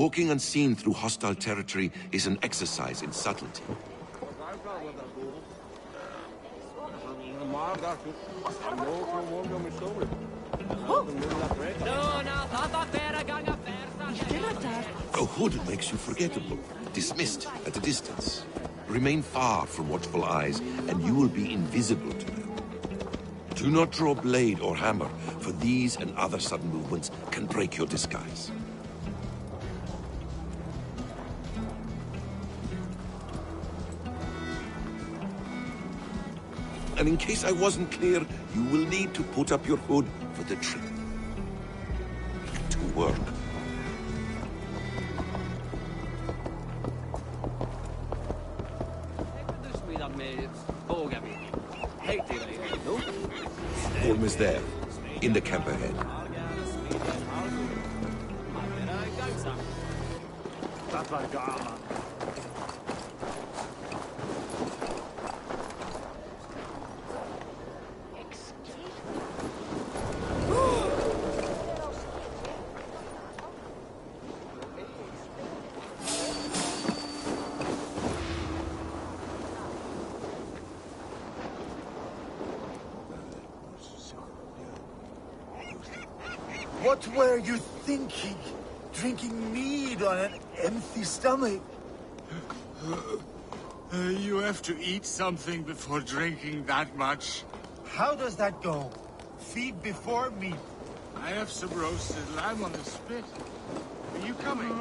Walking unseen through hostile territory is an exercise in subtlety. A hood makes you forgettable, dismissed at a distance. Remain far from watchful eyes, and you will be invisible to them. Do not draw blade or hammer, for these and other sudden movements can break your disguise. And in case I wasn't clear, you will need to put up your hood for the trip to work. Holm is there, in the camp ahead. What were you thinking? Drinking mead on an empty stomach? You have to eat something before drinking that much. How does that go? Feed before meat. I have some roasted lamb on the spit. Are you coming?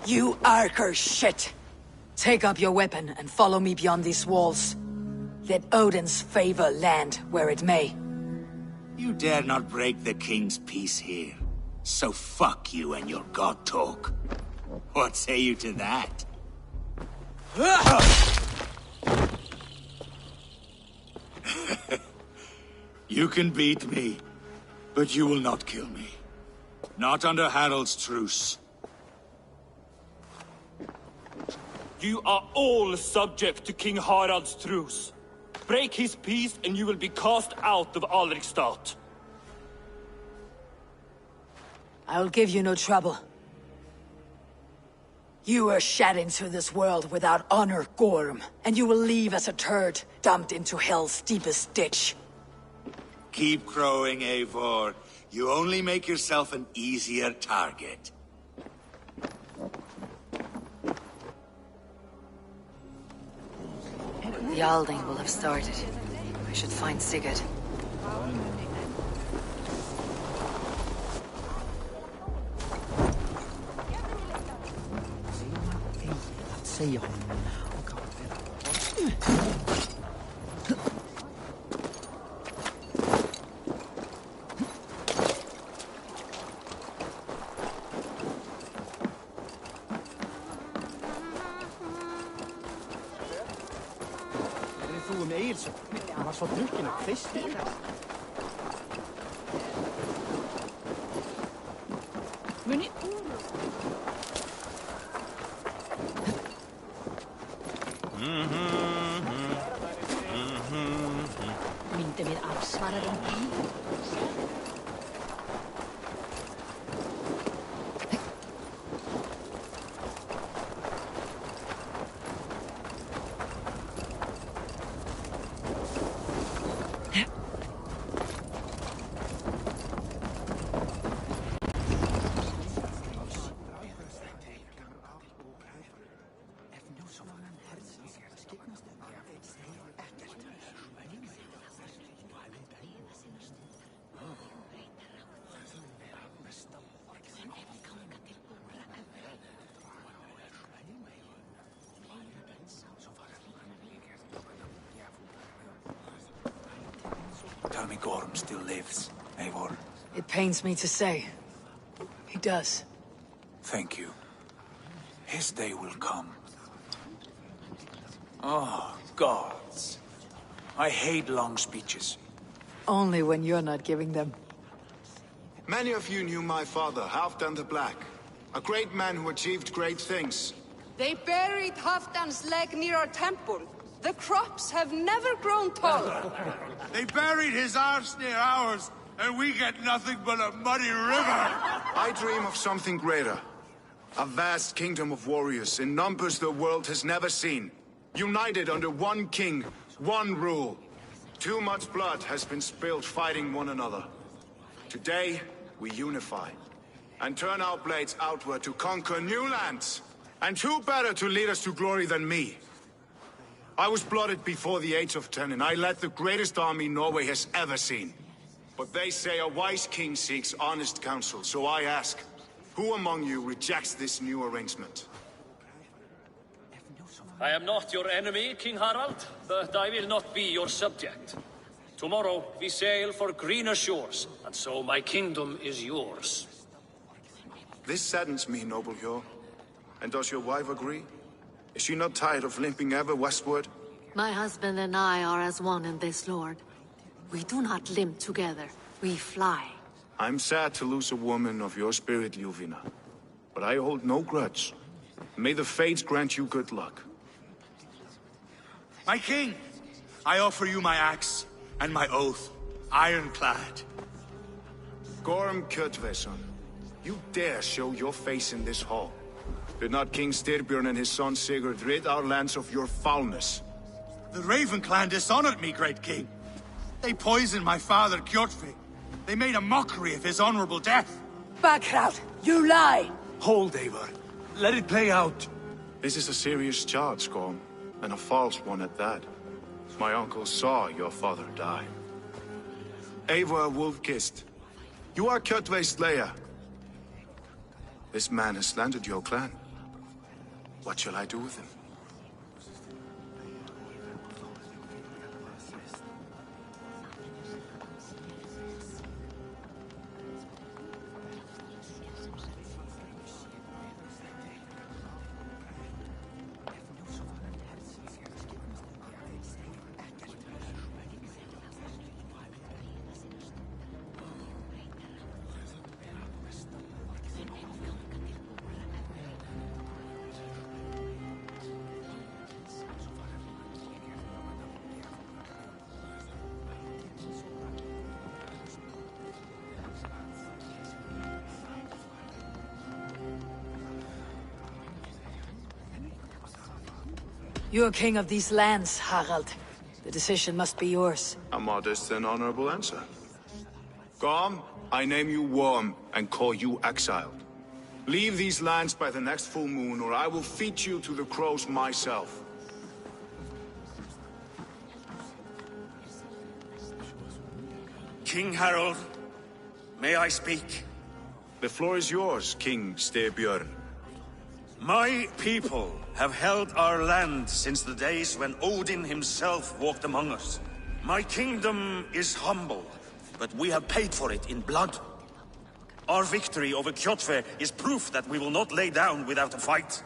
You Archer shit! Take up your weapon and follow me beyond these walls. Let Odin's favor land where it may. You dare not break the king's peace here. So fuck you and your god talk. What say you to that? You can beat me, but you will not kill me. Not under Harald's truce. You are all subject to King Harald's truce. Break his peace and you will be cast out of Alrikstad. I will give you no trouble. You were shed into this world without honor, Gorm, and you will leave as a turd, dumped into hell's deepest ditch. Keep crowing, Eivor. You only make yourself an easier target. The Alding will have started. I should find Sigurd. Han var så drucken och kvistig. Men ni... Mm-hmm. Tell me Gorm still lives, Eivor. It pains me to say. He does. Thank you. His day will come. Oh, gods. I hate long speeches. Only when you're not giving them. Many of you knew my father, Halfdan the Black. A great man who achieved great things. They buried Halfdan's leg near our temple. The crops have never grown taller. They buried his arse near ours, and we get nothing but a muddy river. I dream of something greater. A vast kingdom of warriors in numbers the world has never seen. United under one king, one rule. Too much blood has been spilled fighting one another. Today, we unify. And turn our blades outward to conquer new lands. And who better to lead us to glory than me? I was blooded before the age of 10, and I led the greatest army Norway has ever seen. But they say a wise king seeks honest counsel, so I ask, who among you rejects this new arrangement? I am not your enemy, King Harald, but I will not be your subject. Tomorrow we sail for greener shores, and so my kingdom is yours. This saddens me, noble Hjor. And does your wife agree? Is she not tired of limping ever westward? My husband and I are as one in this, Lord. We do not limp together. We fly. I'm sad to lose a woman of your spirit, Ljuvina. But I hold no grudge. May the fates grant you good luck. My king, I offer you my axe and my oath, ironclad. Gorm Kjotveson, you dare show your face in this hall. Did not King Styrbjörn and his son Sigurd rid our lands of your foulness? The Raven clan dishonored me, great king. They poisoned my father, Kjotve. They made a mockery of his honorable death. Backhout! You lie! Hold, Eivor. Let it play out. This is a serious charge, Gorm, and a false one at that. My uncle saw your father die. Eivor Wolf-Kissed, you are Kjotve's slayer. This man has slandered your clan. What shall I do with him? You're king of these lands, Harald. The decision must be yours. A modest and honorable answer. Gorm, I name you Worm and call you exiled. Leave these lands by the next full moon, or I will feed you to the crows myself. King Harold, may I speak? The floor is yours, King Styrbjörn. My people have held our land since the days when Odin himself walked among us. My kingdom is humble, but we have paid for it in blood. Our victory over Kjotve is proof that we will not lay down without a fight.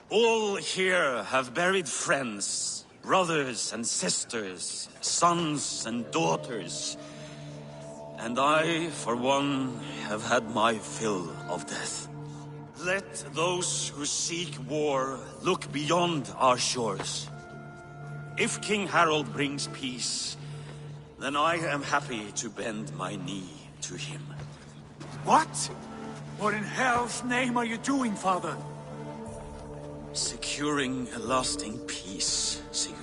All here have buried friends, brothers and sisters, sons and daughters. And I, for one, have had my fill of death. Let those who seek war look beyond our shores. If King Harold brings peace, then I am happy to bend my knee to him. What? What in hell's name are you doing, father? Securing a lasting peace, Sigurd.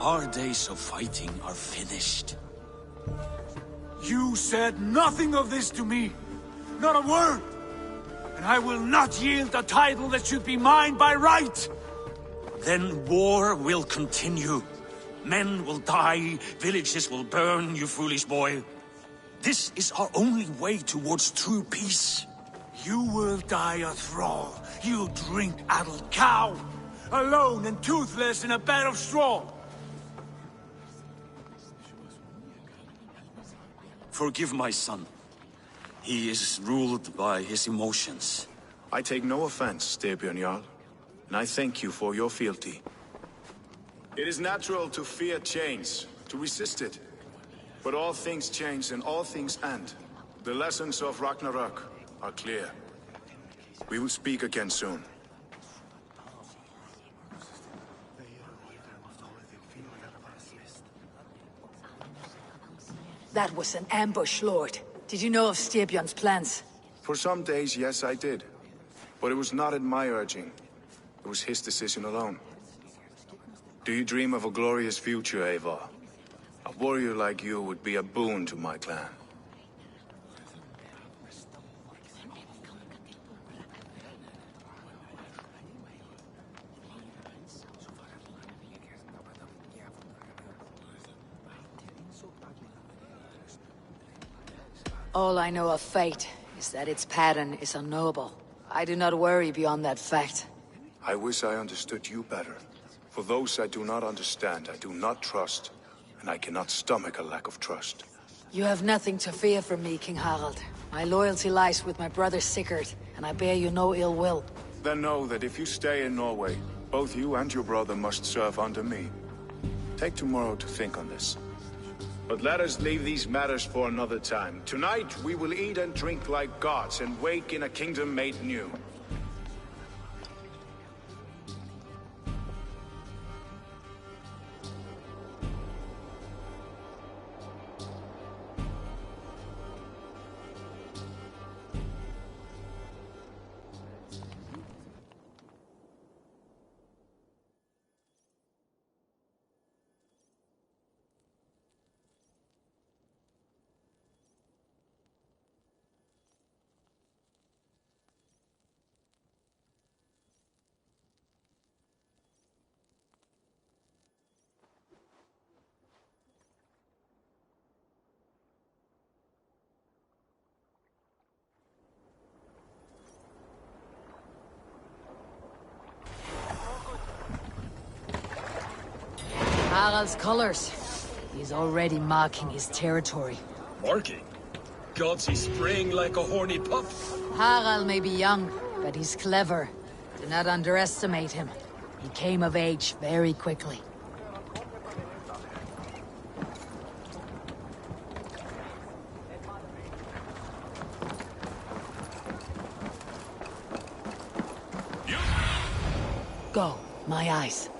Our days of fighting are finished. You said nothing of this to me. Not a word. And I will not yield a title that should be mine by right! Then war will continue. Men will die, villages will burn, you foolish boy. This is our only way towards true peace. You will die a thrall, you drink-addled cow! Alone and toothless in a bed of straw! Forgive my son. He is ruled by his emotions. I take no offense, Styrbjörn Jarl, and I thank you for your fealty. It is natural to fear change, to resist it. But all things change and all things end. The lessons of Ragnarok are clear. We will speak again soon. That was an ambush, Lord. Did you know of Styrbjörn's plans? For some days, yes, I did. But it was not at my urging. It was his decision alone. Do you dream of a glorious future, Eivor? A warrior like you would be a boon to my clan. All I know of fate is that its pattern is unknowable. I do not worry beyond that fact. I wish I understood you better. For those I do not understand, I do not trust, and I cannot stomach a lack of trust. You have nothing to fear from me, King Harald. My loyalty lies with my brother Sigurd, and I bear you no ill will. Then know that if you stay in Norway, both you and your brother must serve under me. Take tomorrow to think on this. But let us leave these matters for another time. Tonight, we will eat and drink like gods and wake in a kingdom made new. Harald's colors. He's already marking his territory. Marking? Gods, he's spraying like a horny pup. Harald may be young, but he's clever. Do not underestimate him. He came of age very quickly. Go, my eyes.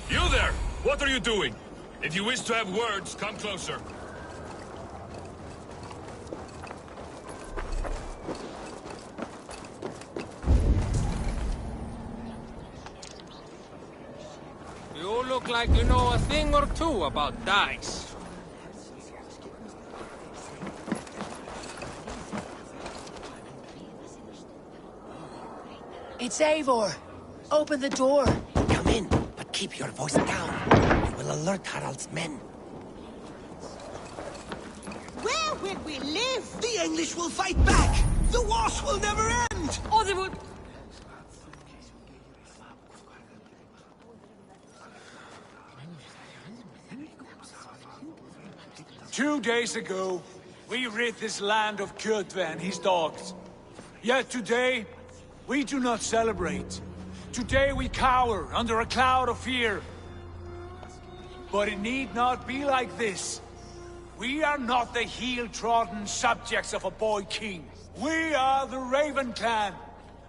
You there! What are you doing? If you wish to have words, come closer. You look like you know a thing or two about dice. It's Eivor. Open the door. Come in, but keep your voice down. We will alert Harald's men. Where will we live? The English will fight back! The wars will never end! Or they would... 2 days ago, we rid this land of Kjotve and his dogs. Yet today, we do not celebrate. Today we cower under a cloud of fear. But it need not be like this. We are not the heel-trodden subjects of a boy king. We are the Raven clan.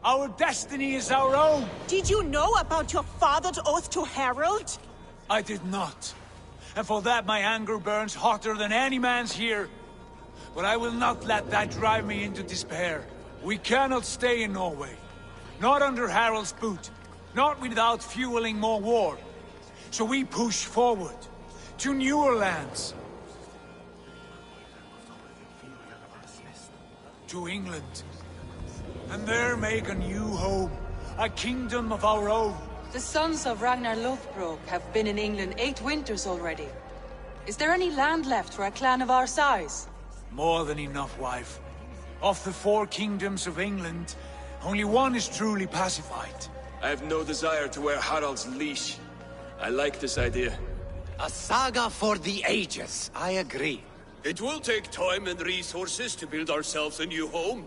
Our destiny is our own. Did you know about your father's oath to Harald? I did not. And for that my anger burns hotter than any man's here. But I will not let that drive me into despair. We cannot stay in Norway. Not under Harald's boot. Not without fueling more war. So we push forward. To newer lands. To England. And there make a new home. A kingdom of our own. The sons of Ragnar Lothbrok have been in England 8 winters already. Is there any land left for a clan of our size? More than enough, wife. Of the 4 kingdoms of England, Only one is truly pacified. I have no desire to wear Harald's leash. I like this idea. A saga for the ages, I agree. It will take time and resources to build ourselves a new home,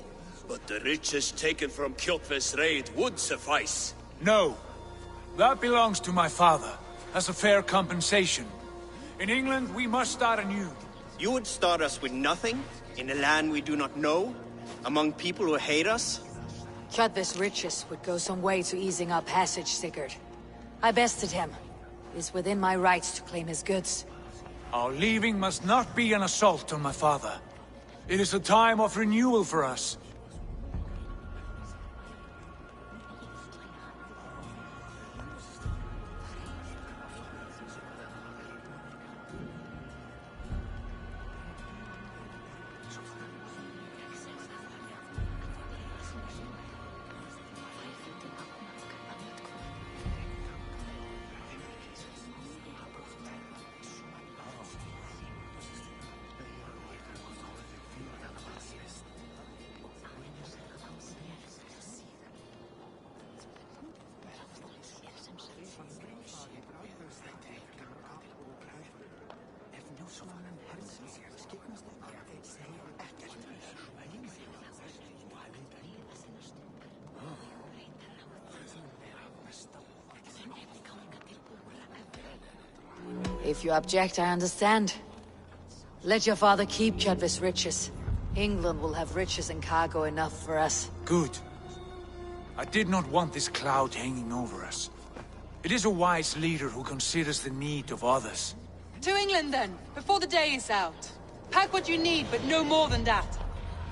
but the riches taken from Kjotve's raid would suffice. No. That belongs to my father, as a fair compensation. In England, we must start anew. You would start us with nothing? In a land we do not know? Among people who hate us? Kjotve's riches would go some way to easing our passage, Sigurd. I bested him. It is within my rights to claim his goods. Our leaving must not be an assault on my father. It is a time of renewal for us. If you object, I understand. Let your father keep Kjotve's riches. England will have riches and cargo enough for us. Good. I did not want this cloud hanging over us. It is a wise leader who considers the need of others. To England, then, before the day is out. Pack what you need, but no more than that.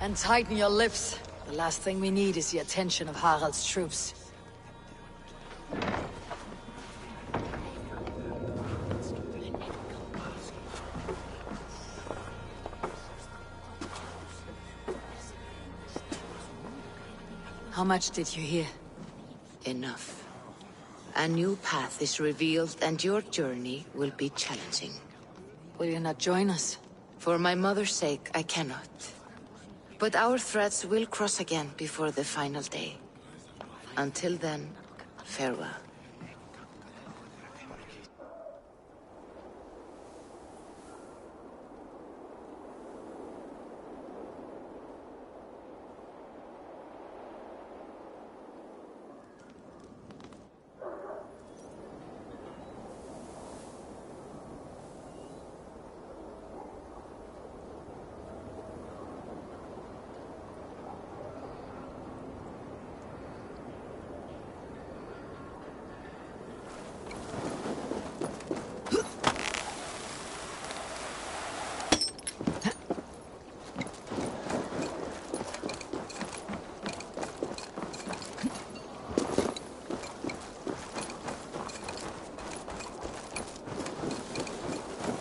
And tighten your lips. The last thing we need is the attention of Harald's troops. How much did you hear? Enough. A new path is revealed, and your journey will be challenging. Will you not join us? For my mother's sake, I cannot. But our threads will cross again before the final day. Until then, farewell.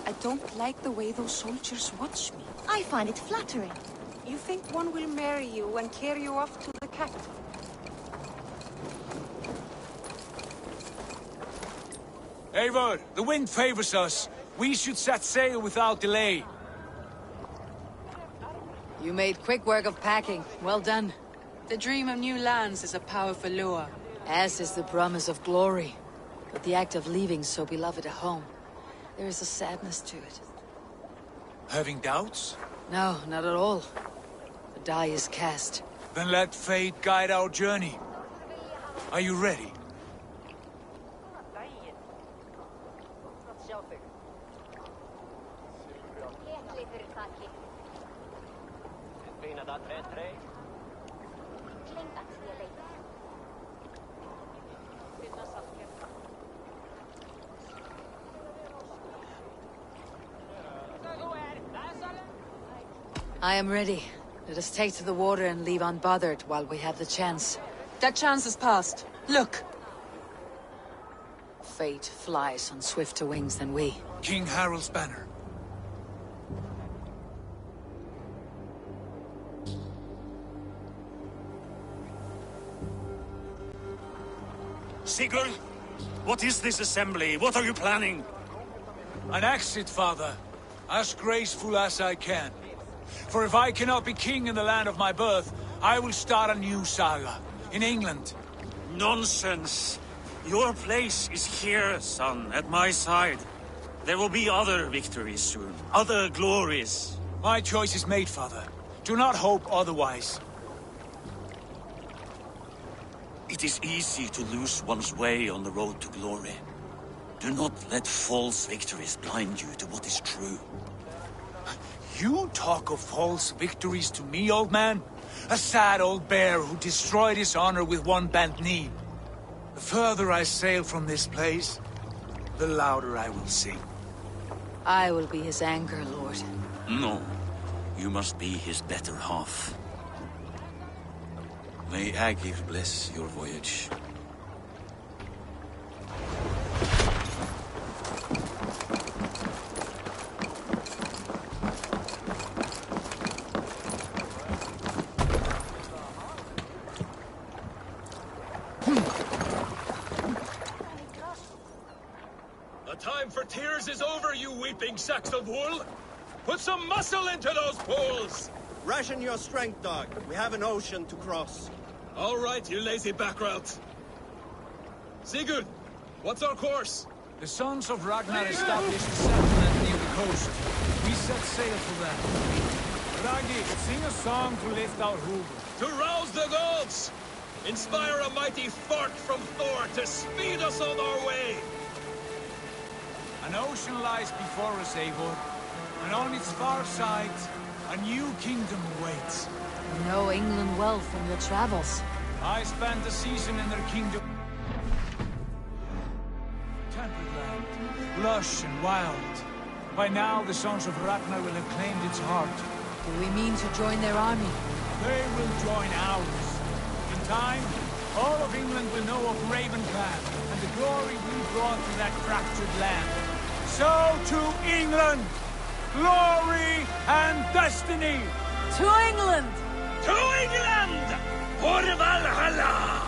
I don't like the way those soldiers watch me. I find it flattering. You think one will marry you and carry you off to the capital? Eivor, the wind favors us. We should set sail without delay. You made quick work of packing. Well done. The dream of new lands is a powerful lure. As is the promise of glory. But the act of leaving so beloved a home, there is a sadness to it. Having doubts? No, not at all. The die is cast. Then let fate guide our journey. Are you ready? I am ready. Let us take to the water and leave unbothered while we have the chance. That chance is past. Look! Fate flies on swifter wings than we. King Harald's banner. Sigurd? What is this assembly? What are you planning? An exit, father. As graceful as I can. For if I cannot be king in the land of my birth, I will start a new saga. in England. Nonsense! Your place is here, son, at my side. There will be other victories soon, other glories. My choice is made, father. Do not hope otherwise. It is easy to lose one's way on the road to glory. Do not let false victories blind you to what is true. You talk of false victories to me, old man? A sad old bear who destroyed his honor with one bent knee. The further I sail from this place, the louder I will sing. I will be his anchor, Lord. No. You must be his better half. May Agir bless your voyage. The time for tears is over, you weeping sacks of wool! Put some muscle into those poles! Ration your strength, dog. We have an ocean to cross. All right, you lazy backroutes. Sigurd, what's our course? The sons of Ragnar established a settlement near the coast. We set sail for them. Ragi, sing a song to lift our hoof. To rouse the gods! Inspire a mighty fart from Thor to speed us on our way! An ocean lies before us, Eivor, and on its far side, a new kingdom awaits. You know England well from your travels. I spent a season in their kingdom. Temperate land, lush and wild. By now, the sons of Ragnar will have claimed its heart. Do we mean to join their army? They will join ours. In time, all of England will know of Raven Clan and the glory we brought to that fractured land. So to England! Glory and destiny! To England! To England! For Valhalla!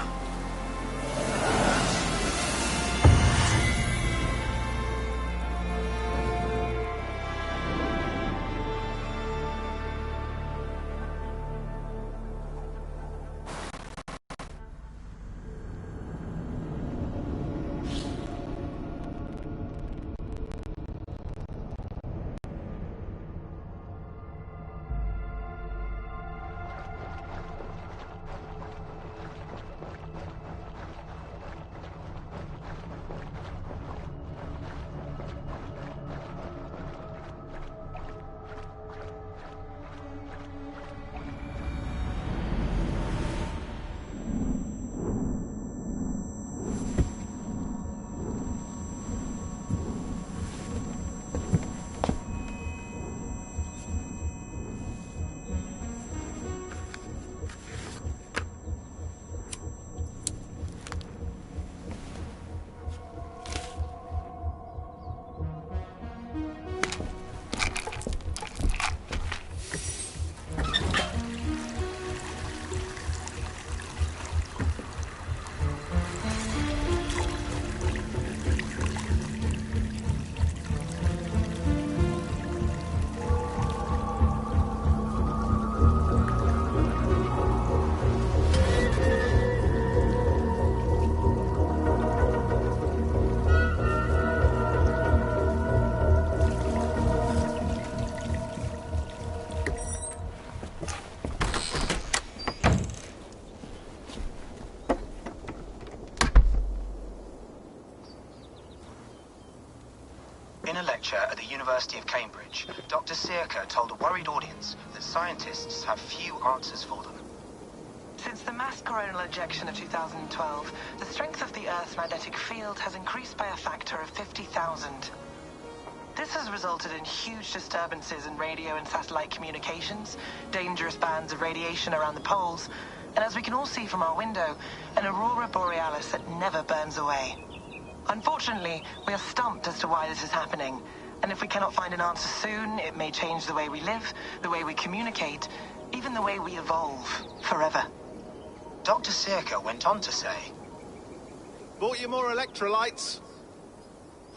In a lecture at the University of Cambridge, Dr. Sirka told a worried audience that scientists have few answers for them. Since the mass coronal ejection of 2012, the strength of the Earth's magnetic field has increased by a factor of 50,000. This has resulted in huge disturbances in radio and satellite communications, dangerous bands of radiation around the poles, and as we can all see from our window, an aurora borealis that never burns away. Unfortunately, we are stumped as to why this is happening, and if we cannot find an answer soon, it may change the way we live, the way we communicate, even the way we evolve, forever. Dr. Sirka went on to say, "Bought you more electrolytes?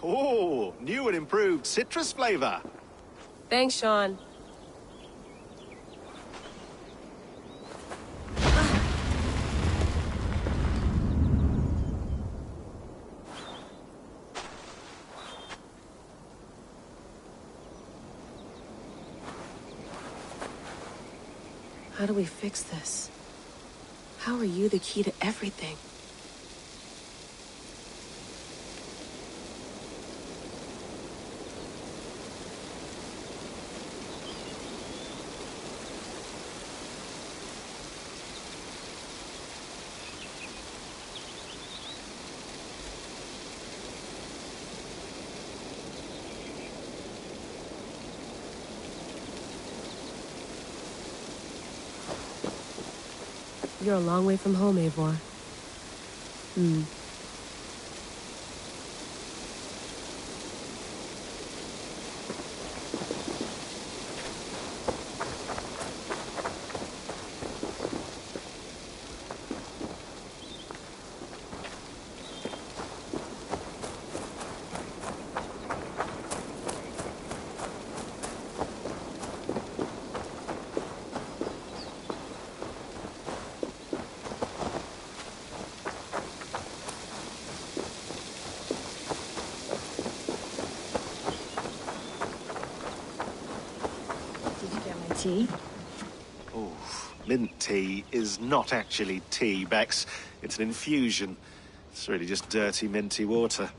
Oh, new and improved citrus flavor." Thanks, Sean. How do we fix this? How are you the key to everything? You're a long way from home, Eivor. Tea? Oh, mint tea is not actually tea, Bex. It's an infusion. It's really just dirty, minty water.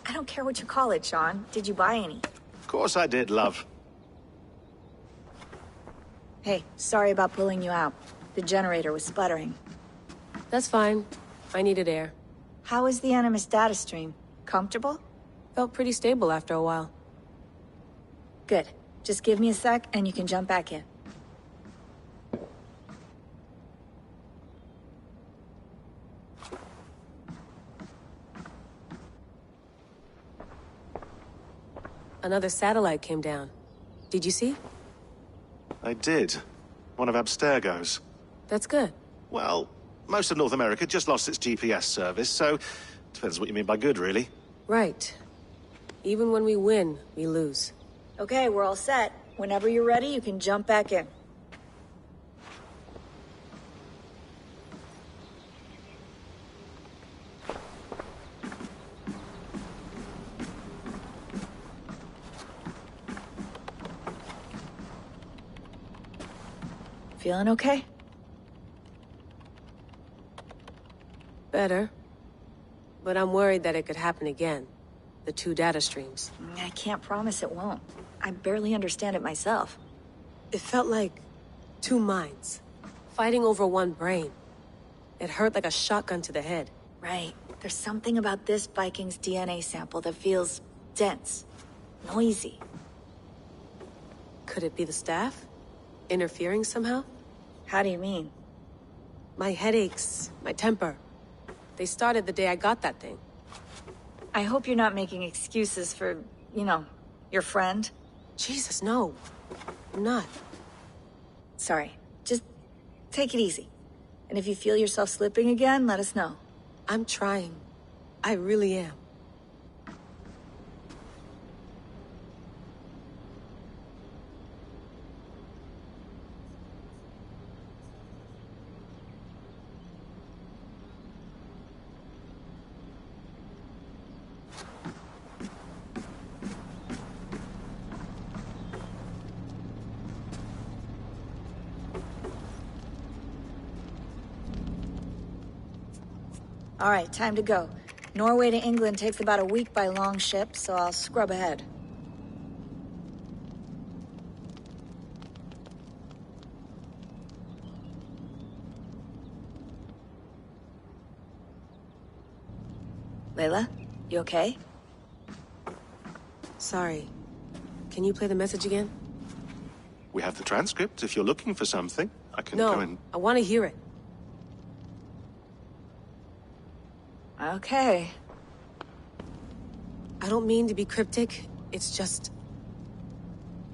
I don't care what you call it, Sean. Did you buy any? Of course I did, love. Hey, sorry about pulling you out. The generator was sputtering. That's fine. I needed air. How is the Animus data stream? Comfortable? Felt pretty stable after a while. Good. Just give me a sec and you can jump back in. Another satellite came down. Did you see? I did. One of Abstergo's. That's good. Well, most of North America just lost its GPS service, so depends what you mean by good, really. Right. Even when we win, we lose. Okay, we're all set. Whenever you're ready, you can jump back in. Feeling okay? Better. But I'm worried that it could happen again. The two data streams. I can't promise it won't. I barely understand it myself. It felt like two minds, fighting over one brain. It hurt like a shotgun to the head. Right. There's something about this Viking's DNA sample that feels dense, noisy. Could it be the staff? Interfering somehow? How do you mean? My headaches, my temper. They started the day I got that thing. I hope you're not making excuses for, you know, your friend. Jesus, no. I'm not. Sorry. Just take it easy. And if you feel yourself slipping again, let us know. I'm trying. I really am. All right, time to go. Norway to England takes about a week by long ship, so I'll scrub ahead. Layla, you okay? Sorry. Can you play the message again? We have the transcript. If you're looking for something, I can No, go and... I want to hear it. Okay. I don't mean to be cryptic. It's just...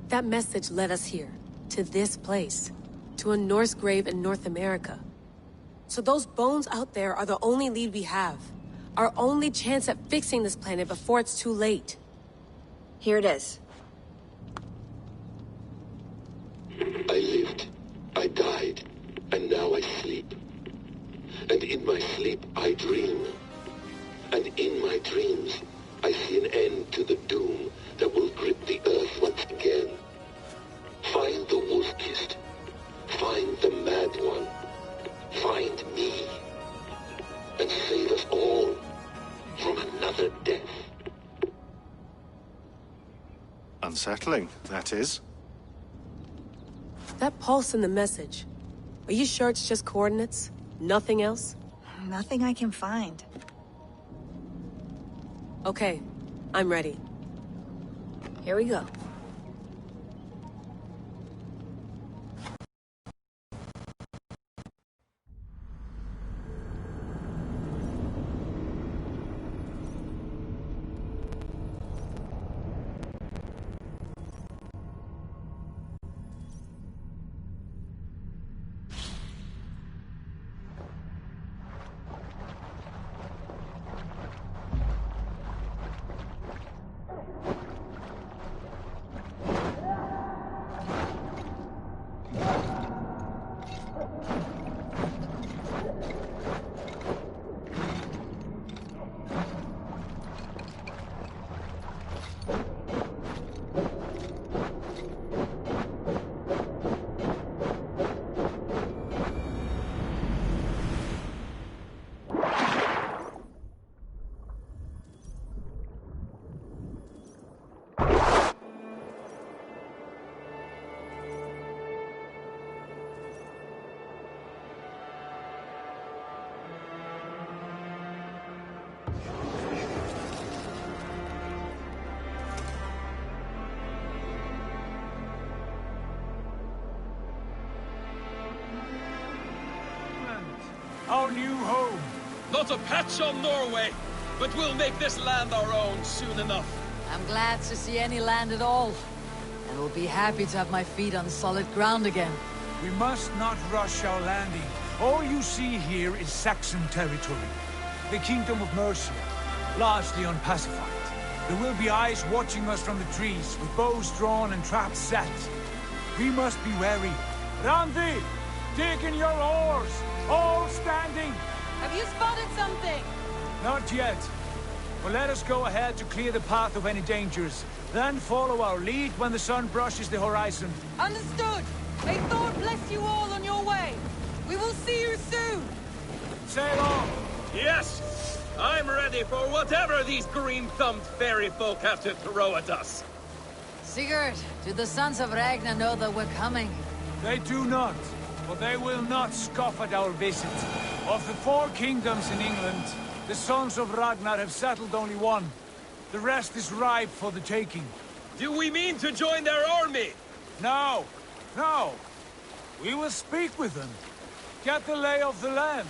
that message led us here. To this place. To a Norse grave in North America. So those bones out there are the only lead we have. Our only chance at fixing this planet before it's too late. Here it is. I lived, I died, and now I sleep. And in my sleep I dream. And in my dreams, I see an end to the doom that will grip the earth once again. Find the wolf-kissed. Find the Mad One. Find me. And save us all from another death. Unsettling, that is. That pulse in the message. Are you sure it's just coordinates? Nothing else? Nothing I can find. Okay, I'm ready. Here we go. Our new home. Not a patch on Norway, but we'll make this land our own soon enough. I'm glad to see any land at all. And will be happy to have my feet on solid ground again. We must not rush our landing. All you see here is Saxon territory. The Kingdom of Mercia, largely unpacified. There will be eyes watching us from the trees, with bows drawn and traps set. We must be wary. Randi! Dig in your oars! All standing! Have you spotted something? Not yet. But let us go ahead to clear the path of any dangers. Then follow our lead when the sun brushes the horizon. Understood! May Thor bless you all on your way! We will see you soon! Sail on! Yes! I'm ready for whatever these green-thumbed fairy folk have to throw at us. Sigurd, do the sons of Ragnar know that we're coming? They do not. But they will not scoff at our visit. Of the 4 kingdoms in England, the sons of Ragnar have settled only one. The rest is ripe for the taking. Do we mean to join their army? No. No. We will speak with them. Get the lay of the land.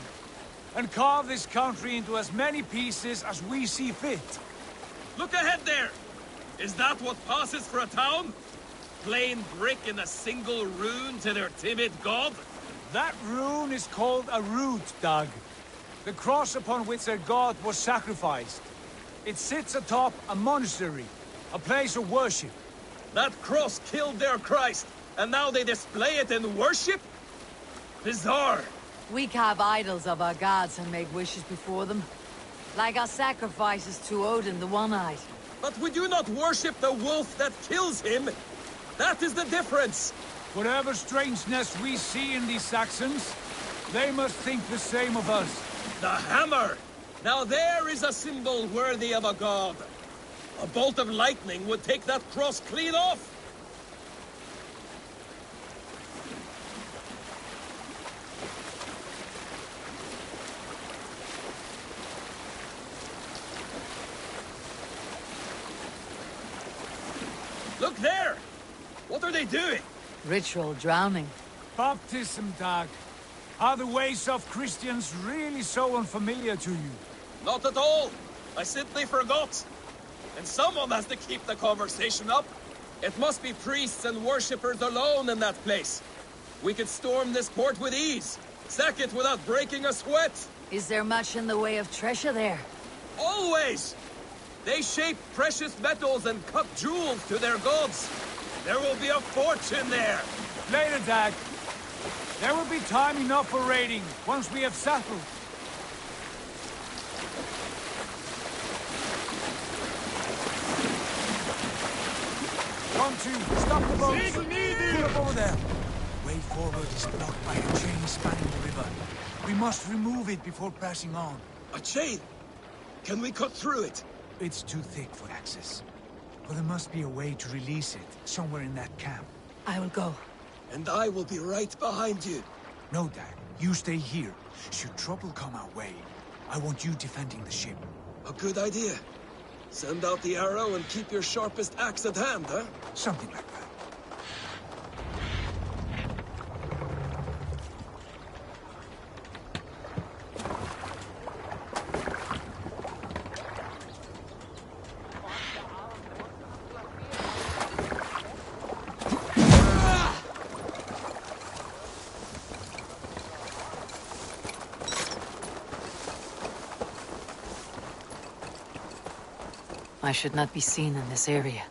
And carve this country into as many pieces as we see fit. Look ahead there! Is that what passes for a town? Plain brick in a single rune to their timid god? That rune is called a root, Doug. The cross upon which their god was sacrificed. It sits atop a monastery, a place of worship. That cross killed their Christ, and now they display it in worship? Bizarre. We carve idols of our gods and make wishes before them. Like our sacrifices to Odin the One-Eyed. But we do not worship the wolf that kills him. That is the difference! Whatever strangeness we see in these Saxons, they must think the same of us. The hammer! Now there is a symbol worthy of a god. A bolt of lightning would take that cross clean off! Look there! What are they doing? Ritual drowning. Baptism, Dag. Are the ways of Christians really so unfamiliar to you? Not at all. I simply forgot. And someone has to keep the conversation up. It must be priests and worshippers alone in that place. We could storm this port with ease. Sack it without breaking a sweat. Is there much in the way of treasure there? Always! They shape precious metals and cut jewels to their gods. There will be a fortune there. Later, Dag. There will be time enough for raiding, once we have settled. Come to, stop the boat. Pull up over there. Wait for forward is blocked by a chain spanning the river. We must remove it before passing on. A chain? Can we cut through it? It's too thick for access. But there must be a way to release it, somewhere in that camp. I will go. And I will be right behind you. No, Dad. You stay here. Should trouble come our way, I want you defending the ship. A good idea. Send out the arrow and keep your sharpest axe at hand, huh? Something like that. I should not be seen in this area.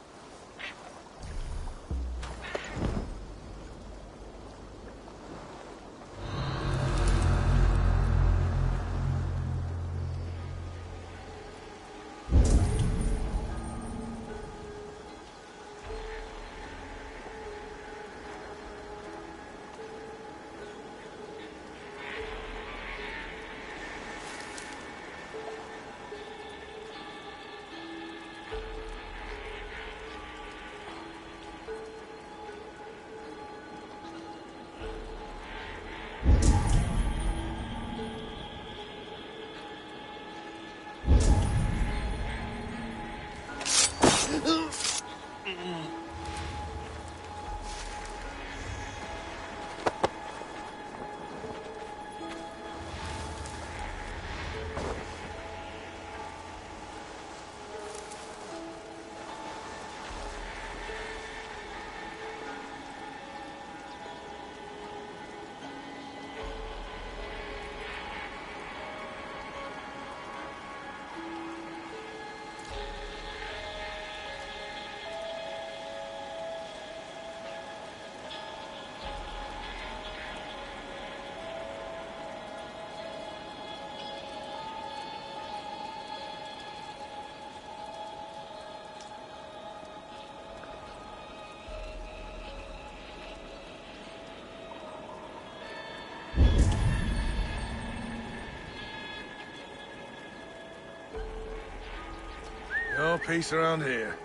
No peace around here.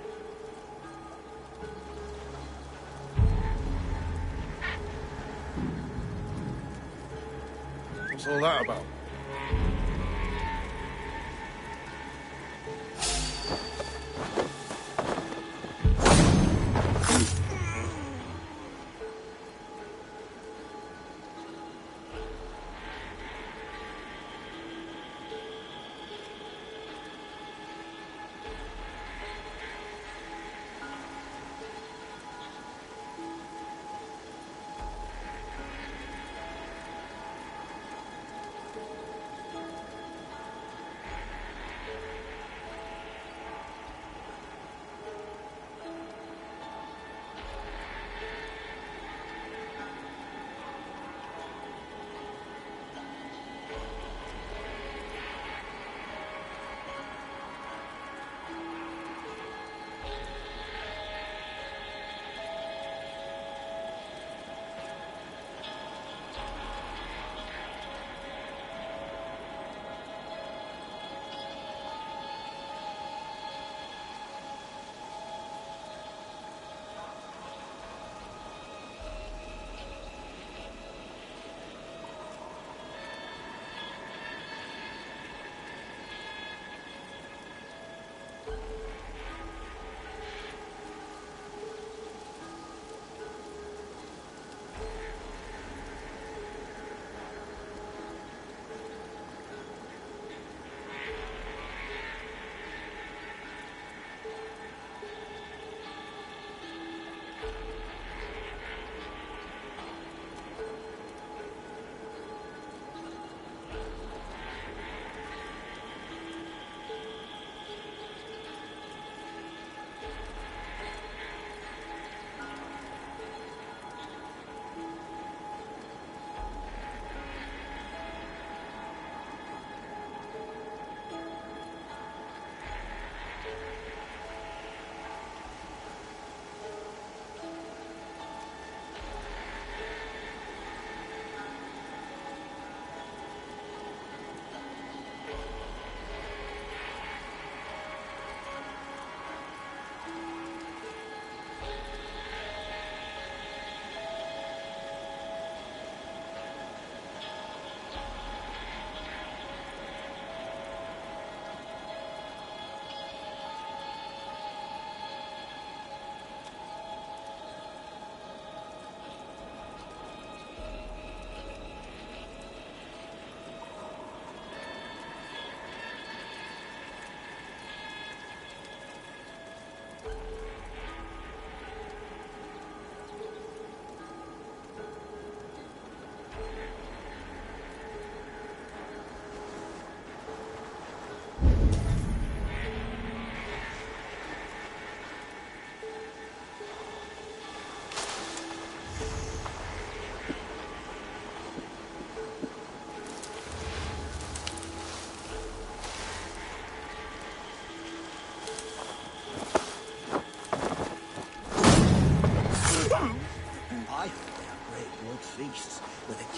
What's all that about?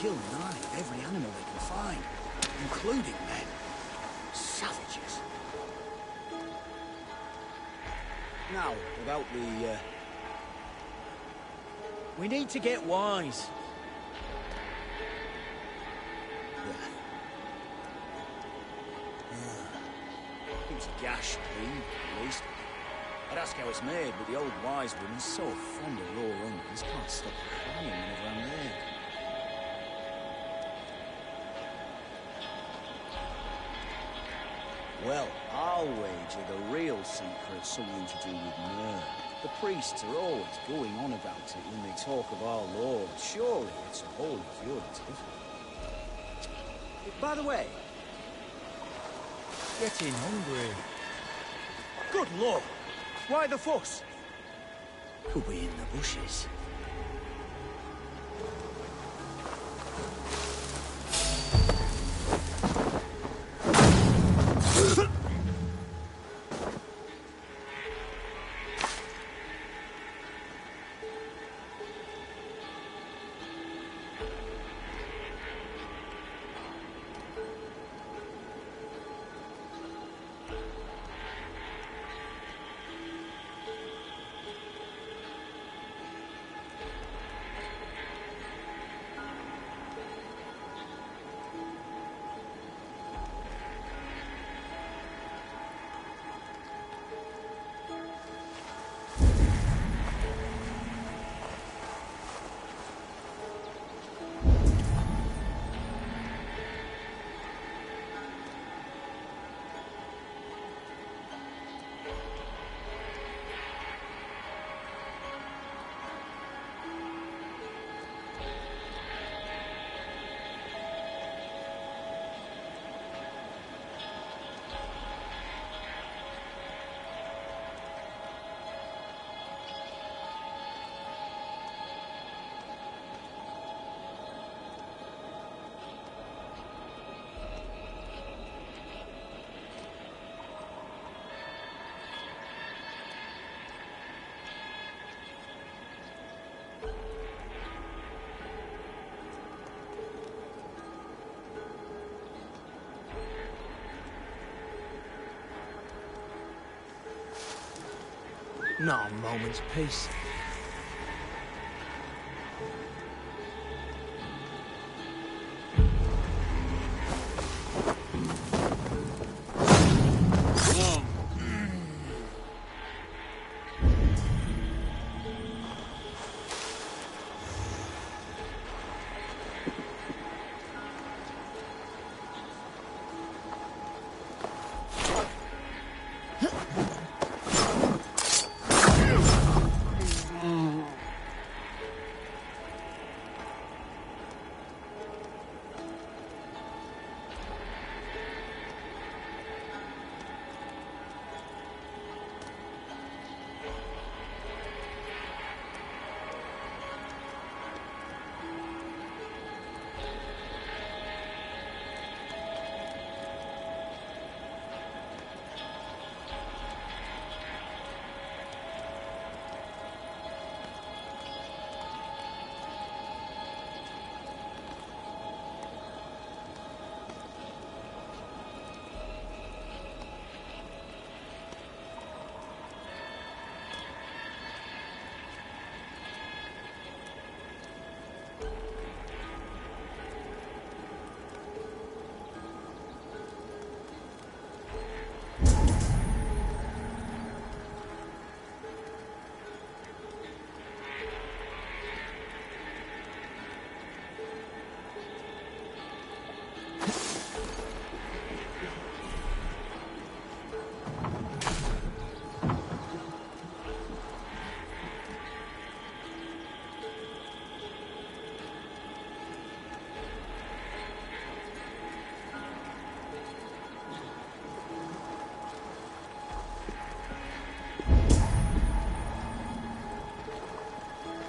kill 9 of every animal they can find, including men. Savages. Now, about the, we need to get wise. It was a gash clean, at least. I'd ask how it's made, but the old wise woman's so fond of raw onions, can't stop crying whenever I'm there. Well, I'll wager the real secret's something to do with myrrh. The priests are always going on about it when they talk of our Lord. Surely it's a holy curative. By the way, getting hungry. Good Lord! Why the fuss? Could be in the bushes. Not a moment's peace.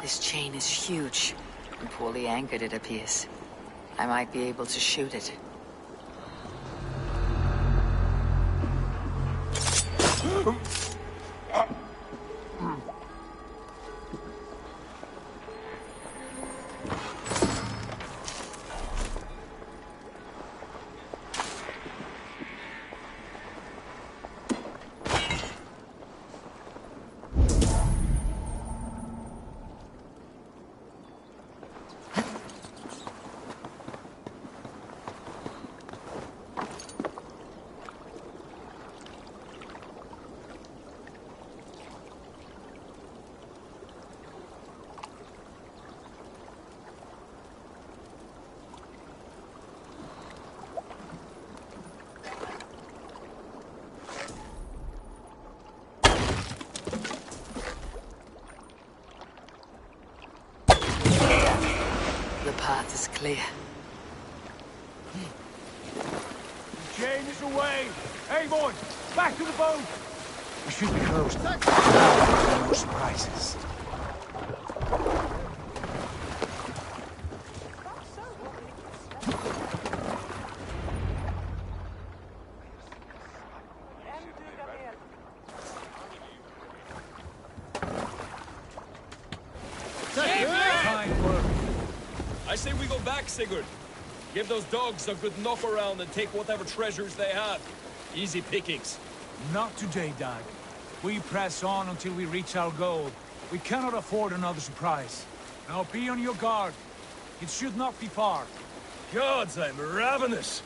This chain is huge, and poorly anchored it appears. I might be able to shoot it. clear. Jane is away! Hey, boy! Back to the boat! We should be close. No surprises. I say we go back, Sigurd. Give those dogs a good knock around and take whatever treasures they have. Easy pickings. Not today, Dag. We press on until we reach our goal. We cannot afford another surprise. Now be on your guard. It should not be far. Gods, I'm ravenous.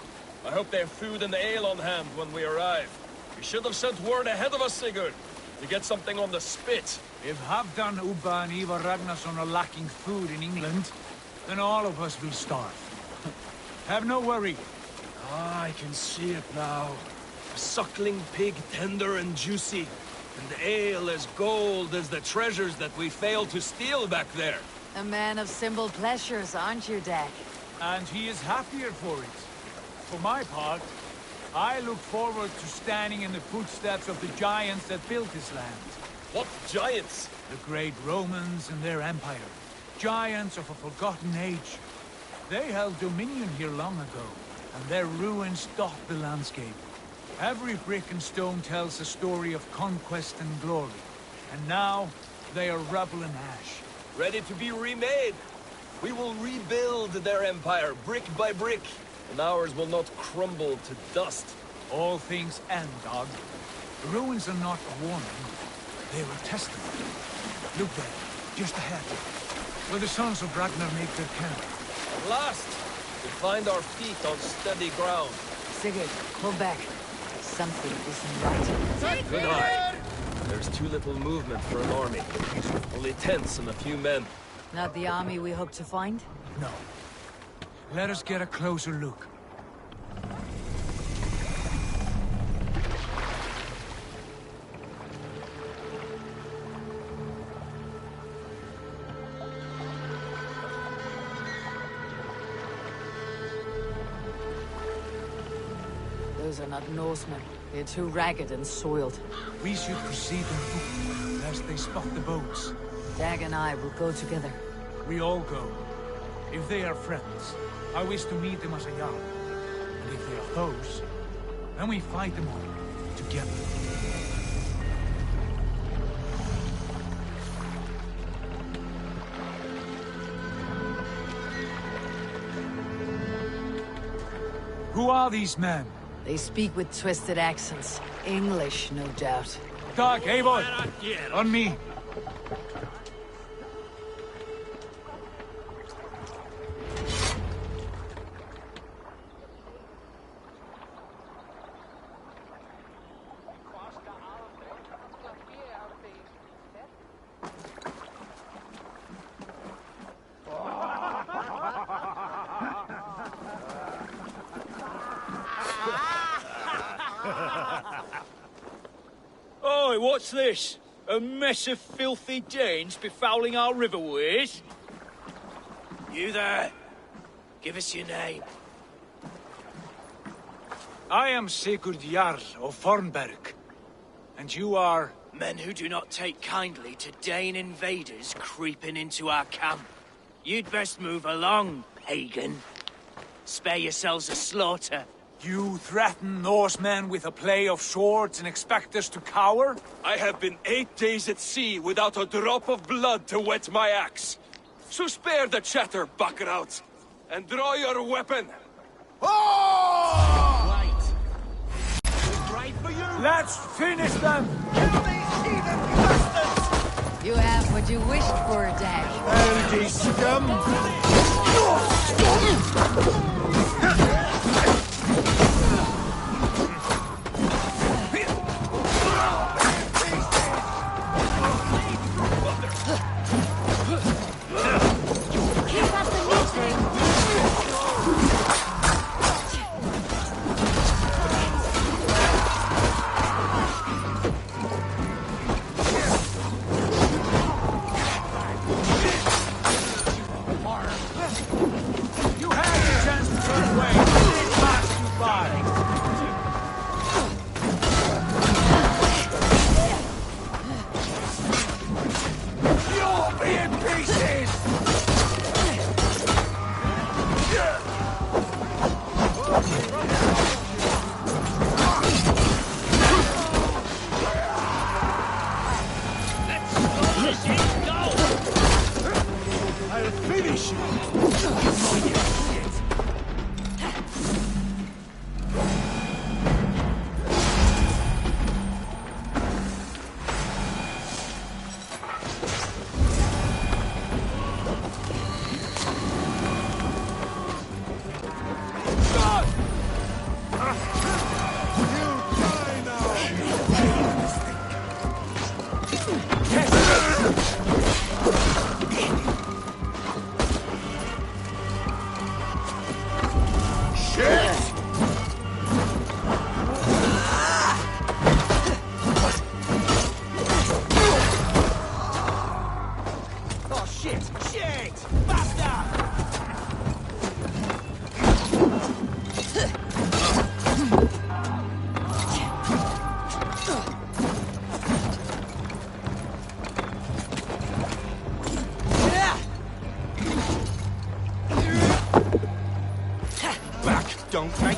I hope they have food and ale on hand when we arrive. We should have sent word ahead of us, Sigurd, to get something on the spit. If Halfdan, Ubba and Ivar Ragnarsson are lacking food in England, then all of us will starve. Have no worry. Ah, I can see it now. A suckling pig, tender and juicy. And ale as gold as the treasures that we failed to steal back there. A man of simple pleasures, aren't you, Dag? And he is happier for it. For my part, I look forward to standing in the footsteps of the giants that built this land. What giants? The great Romans and their empire. Giants of a forgotten age. They held dominion here long ago, and their ruins dot the landscape. Every brick and stone tells a story of conquest and glory. And now, they are rubble and ash. Ready to be remade. We will rebuild their empire, brick by brick, and ours will not crumble to dust. All things end, Dog. The ruins are not a warning. They are a testament. Look there, just ahead, where the sons of Ragnar make their camp. At last, we find our feet on steady ground. Sigurd, pull back. Something isn't right. Good eye. There's too little movement for an army. Only tents and a few men. Not the army we hope to find? No. Let us get a closer look. Those are not Norsemen. They're too ragged and soiled. We should proceed on foot, lest they spot the boats. Dag and I will go together. We all go. If they are friends, I wish to meet them as a Jarl. And if they are foes, then we fight them all, together. Who are these men? They speak with twisted accents. English, no doubt. Dag, Eivor! On me! Oi, what's this? A mess of filthy Danes befouling our riverways? You there? Give us your name. I am Sigurd Jarl of Fornberg. And you are... Men who do not take kindly to Dane invaders creeping into our camp. You'd best move along, pagan. Spare yourselves a slaughter. You threaten Norsemen with a play of swords and expect us to cower? I have been 8 days at sea without a drop of blood to wet my axe. So spare the chatter, Buckerout, and draw your weapon. Oh! Right for you! Let's finish them! Kill these heathen bastards! You have what you wished for, Dag. Eldy scum! You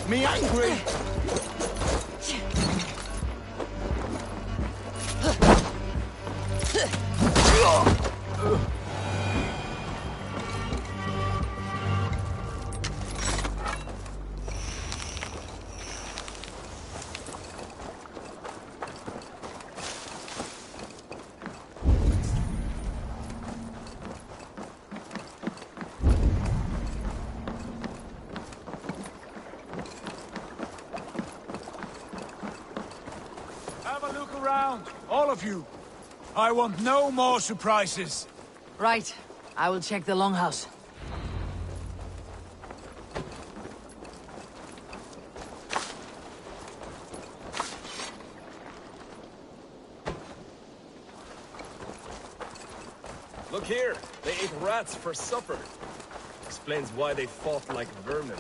me angry! Have a look around, all of you. I want no more surprises. Right. I will check the longhouse. Look here, they ate rats for supper. Explains why they fought like vermin.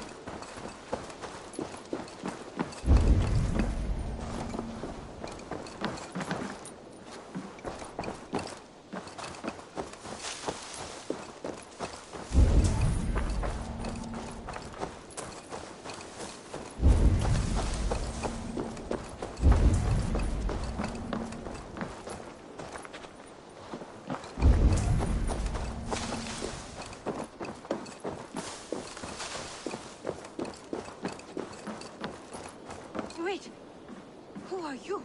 Wait! Who are you?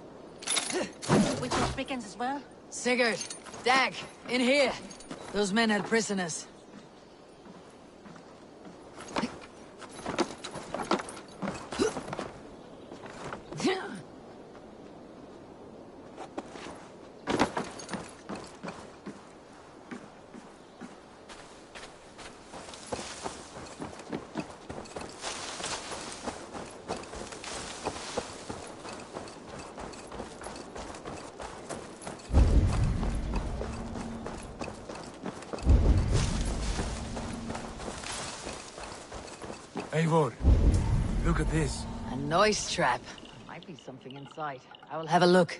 Witches Brigands as well? Sigurd! Dag! In here! Those men had prisoners. Eivor, look at this. A noise trap. There might be something inside. I will have a look.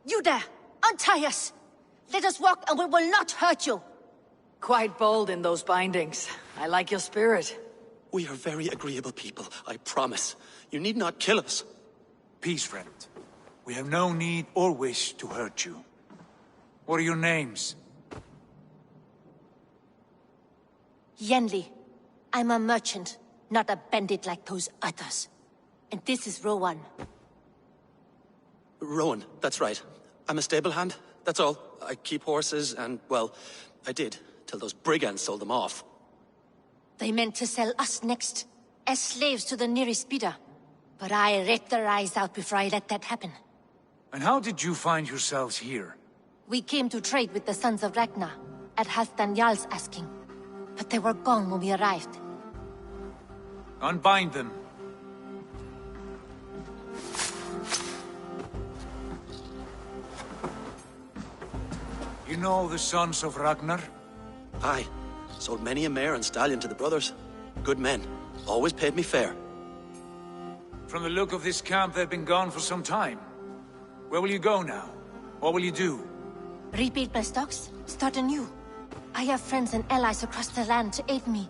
You there! Untie us! Let us walk and we will not hurt you! Quite bold in those bindings. I like your spirit. We are very agreeable people, I promise. You need not kill us. Peace, friend. We have no need or wish to hurt you. What are your names? Yenli. I'm a merchant, not a bandit like those others. And this is Rowan. Rowan, that's right. I'm a stable hand, that's all. I keep horses and, well, I did, till those brigands sold them off. They meant to sell us next, as slaves to the nearest bidder. But I ripped their eyes out before I let that happen. And how did you find yourselves here? We came to trade with the Sons of Ragnar, at Halfdan Jarl's asking. But they were gone when we arrived. Unbind them. You know the Sons of Ragnar? Aye. Sold many a mare and stallion to the brothers. Good men. Always paid me fair. From the look of this camp, they've been gone for some time. Where will you go now? What will you do? Rebuild my stocks, start anew. I have friends and allies across the land to aid me,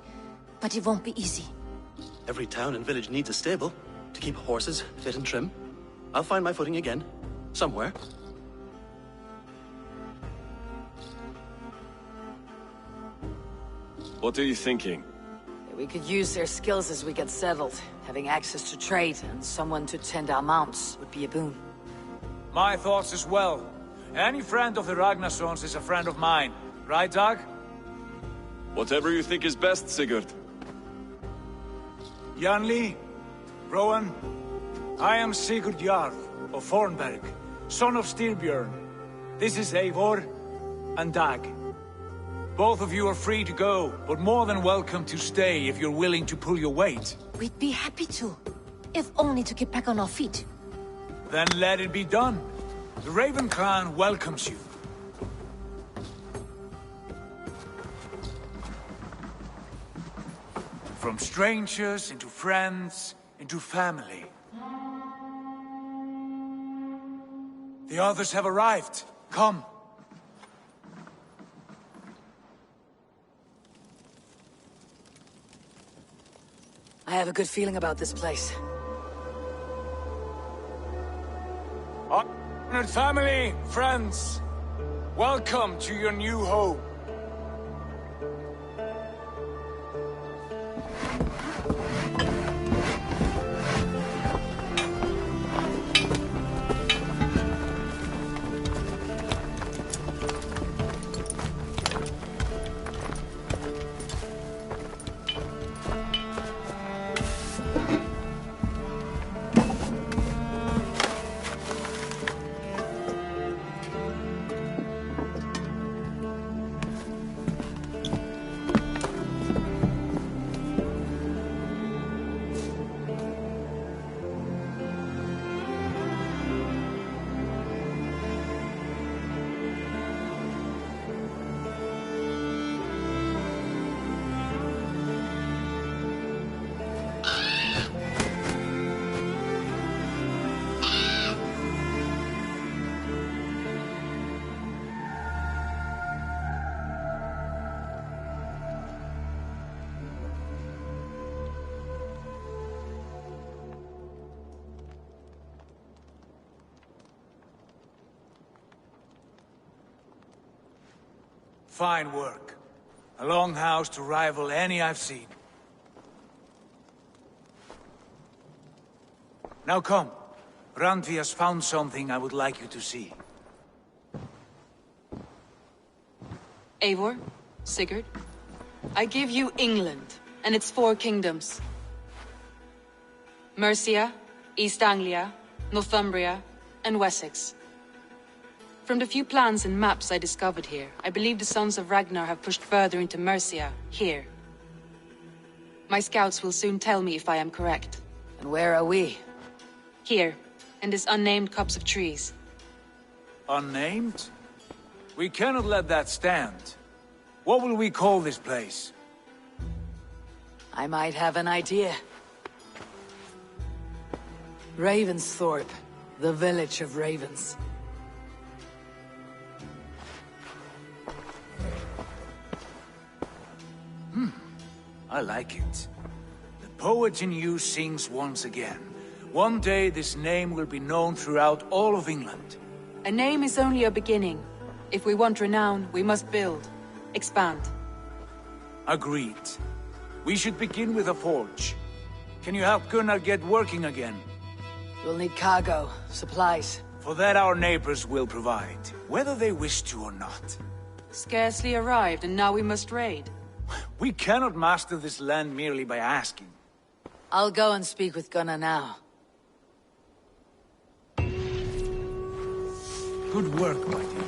but it won't be easy. Every town and village needs a stable to keep horses fit and trim. I'll find my footing again. Somewhere. What are you thinking? We could use their skills as we get settled. Having access to trade and someone to tend our mounts would be a boon. My thoughts as well. Any friend of the Ragnarsons is a friend of mine. Right, Dag? Whatever you think is best, Sigurd. Janli, Rowan, I am Sigurd Jarl of Fornberg, son of Styrbjörn. This is Eivor and Dag. Both of you are free to go, but more than welcome to stay if you're willing to pull your weight. We'd be happy to, if only to get back on our feet. Then let it be done. The Raven clan welcomes you. From strangers into friends, into family. The others have arrived. Come. I have a good feeling about this place. Honored family, friends, welcome to your new home. Fine work. A longhouse to rival any I've seen. Now come. Randvi has found something I would like you to see. Eivor, Sigurd, I give you England and its 4 kingdoms. Mercia, East Anglia, Northumbria, and Wessex. From the few plans and maps I discovered here, I believe the Sons of Ragnar have pushed further into Mercia, here. My scouts will soon tell me if I am correct. And where are we? Here, in this unnamed copse of trees. Unnamed? We cannot let that stand. What will we call this place? I might have an idea. Ravensthorpe, the village of ravens. I like it. The poet in you sings once again. One day this name will be known throughout all of England. A name is only a beginning. If we want renown, we must build, expand. Agreed. We should begin with a forge. Can you help Gunnar get working again? We'll need cargo, supplies. For that our neighbors will provide, whether they wish to or not. Scarcely arrived, and now we must raid. We cannot master this land merely by asking. I'll go and speak with Gunnar now. Good work, my dear.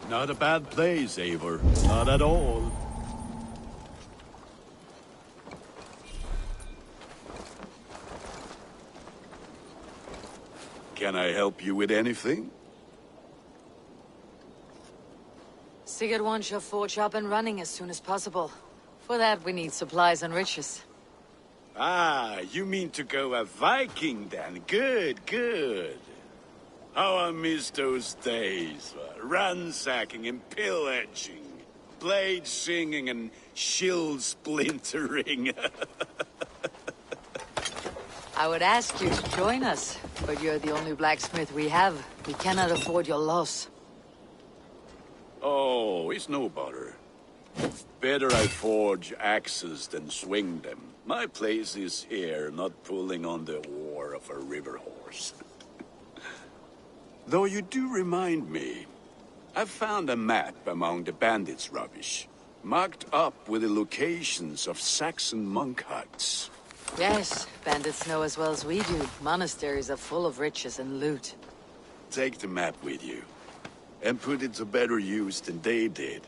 Not a bad place, Eivor. Not at all. Can I help you with anything? Sigurd wants your forge up and running as soon as possible. For that, we need supplies and riches. Ah, you mean to go a Viking then? Good, good. How I miss those days. Ransacking and pillaging. Blade singing and shield splintering. I would ask you to join us, but you're the only blacksmith we have. We cannot afford your loss. Oh, it's no bother. Better I forge axes than swing them. My place is here, not pulling on the oar of a river horse. Though you do remind me, I found a map among the bandits' rubbish, marked up with the locations of Saxon monk huts. Yes, bandits know as well as we do. Monasteries are full of riches and loot. Take the map with you, and put it to better use than they did.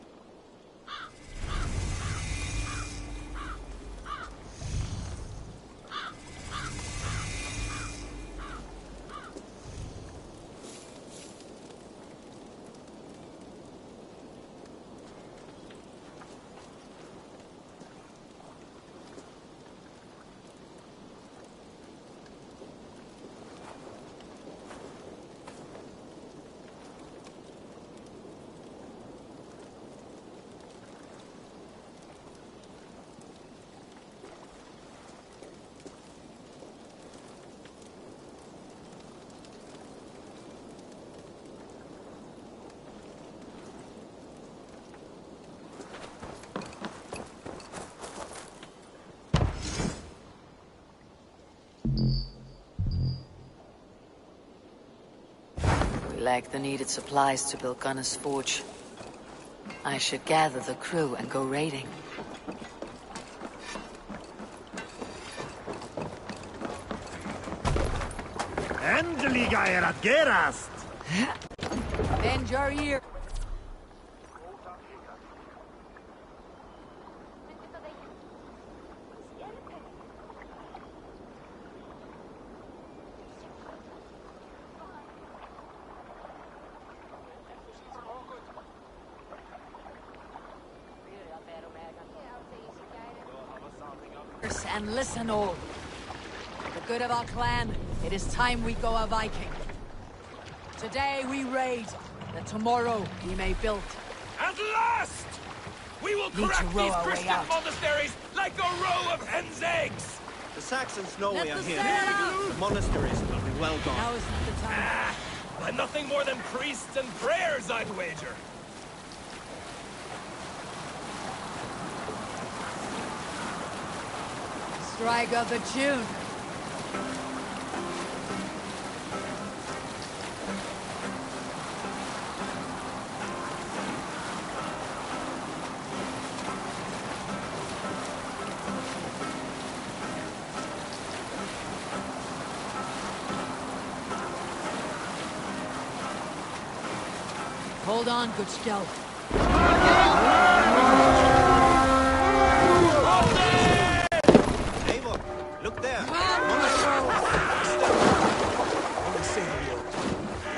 We lack the needed supplies to build Gunner's forge. I should gather the crew and go raiding. Endelig er at gerast! Bend your ear. And listen all. For the good of our clan, it is time we go a Viking. Today we raid, that tomorrow we may build. At last! We will crack these Christian monasteries like a row of hen's eggs! The Saxons know we are here. Out. The monasteries will be well gone. Now is not the time. By nothing more than priests and prayers, I'd wager. Strike up a tune. Hold on, good Skell. Look there!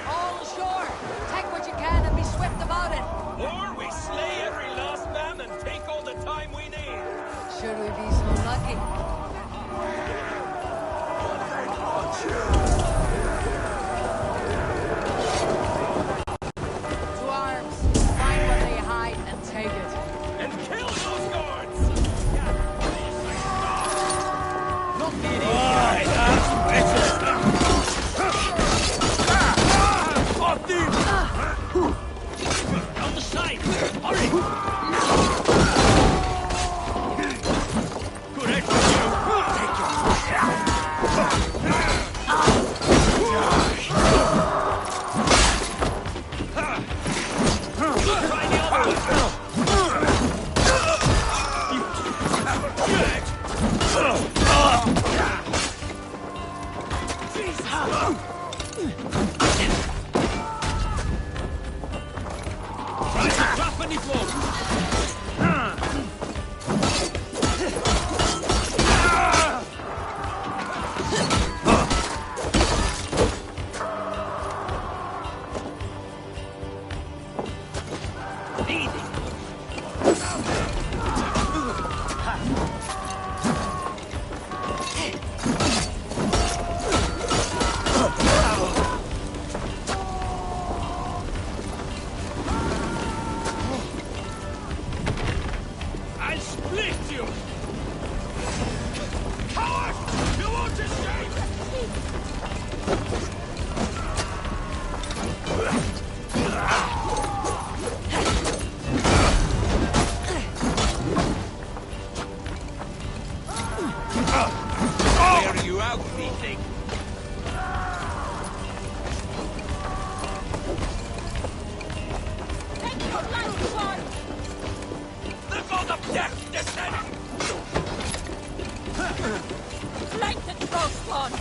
All ashore! Take what you can and be swift about it! Or we slay every last man and take all the time we need! Should we be so lucky? To arms! Find where they hide and take it. And kill those guards! Not the idiot! That's better! On the side! Hurry! Good head for you! Take Try the other one! the floor! I'll split you! Coward! You won't escape! Wear you out, thief! The god of death descends! Flank the cross one!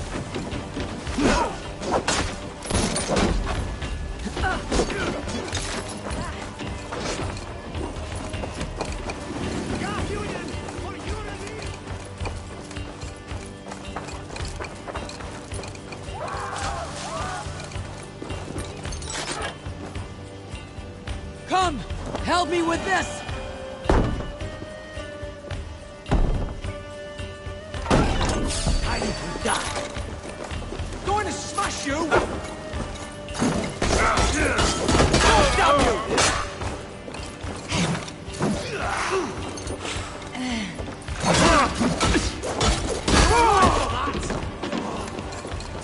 Come! Help me with this! I need to die. Going to smash you! Stop you!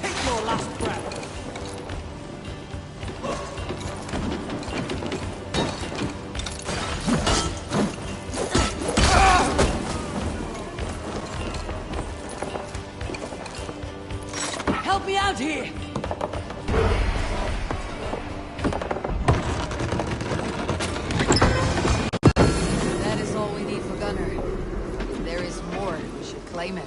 Take your last breath. Help me out here! That is all we need for Gunner. If there is more, we should claim it.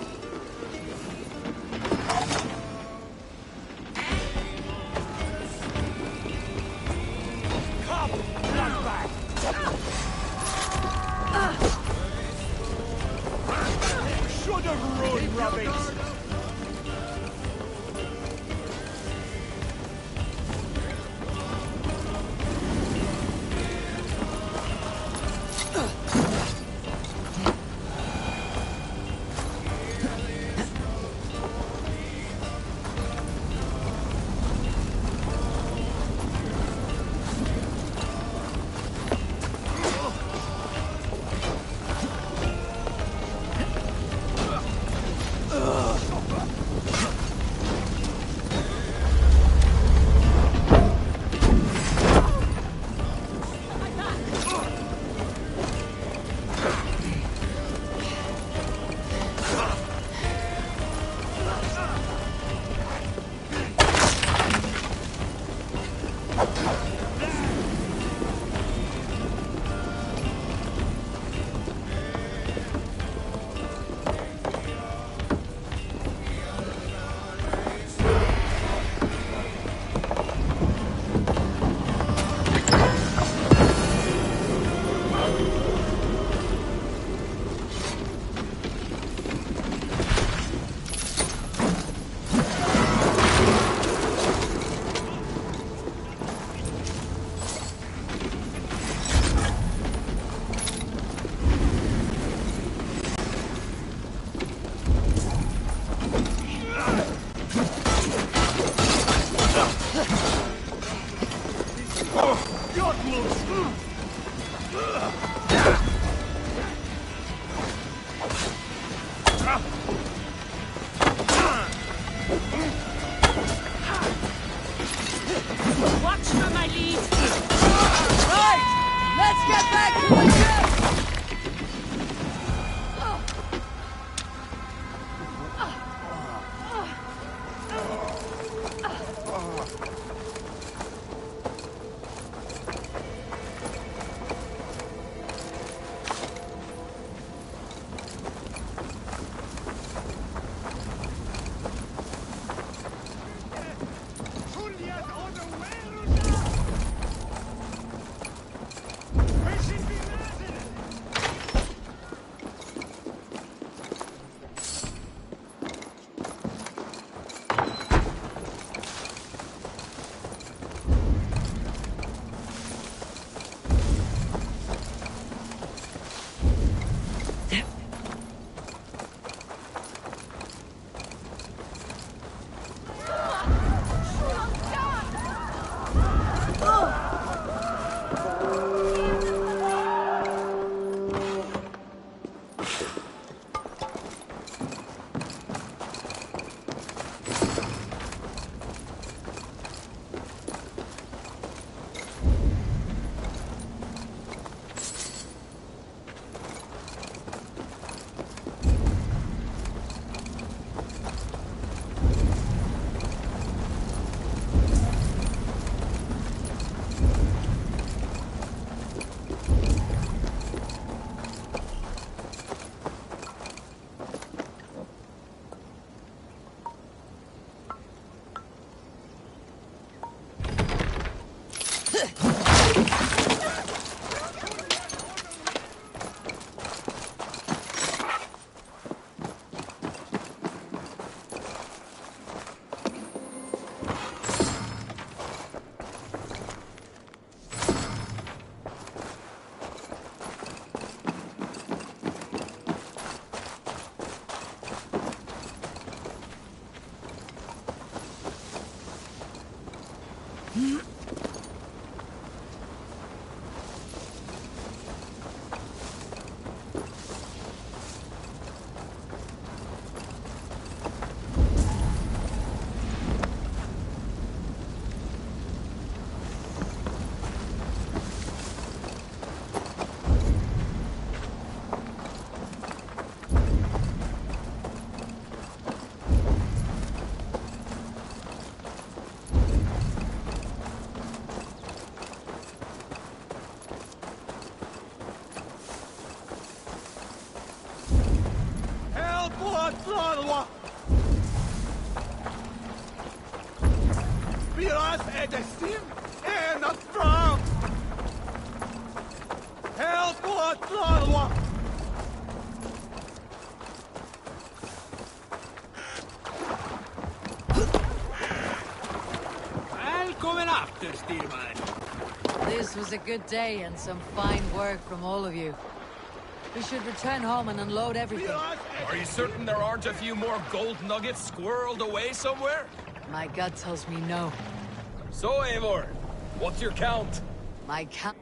Come, bloodbag! Should have run, Robbins! Watch for my lead! Right! Let's get back to the ship! This was a good day and some fine work from all of you. We should return home and unload everything. Are you certain there aren't a few more gold nuggets squirreled away somewhere? My gut tells me no. So, Eivor, what's your count? My count...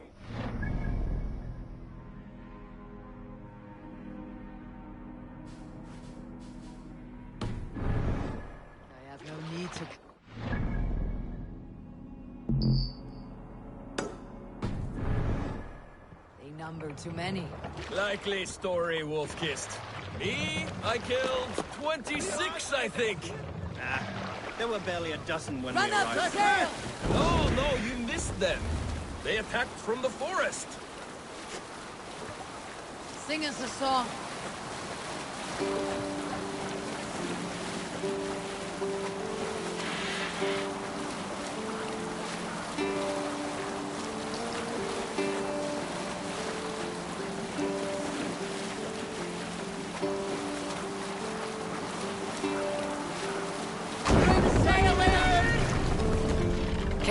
I have no need to... They number too many. Likely story, Wolf-Kissed. Me, I killed 26, I think. There were barely a dozen when Run we up arrived. the sail! No, you missed them. They attacked from the forest. Sing us a song.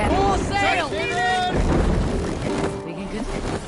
Full sail! We can continue.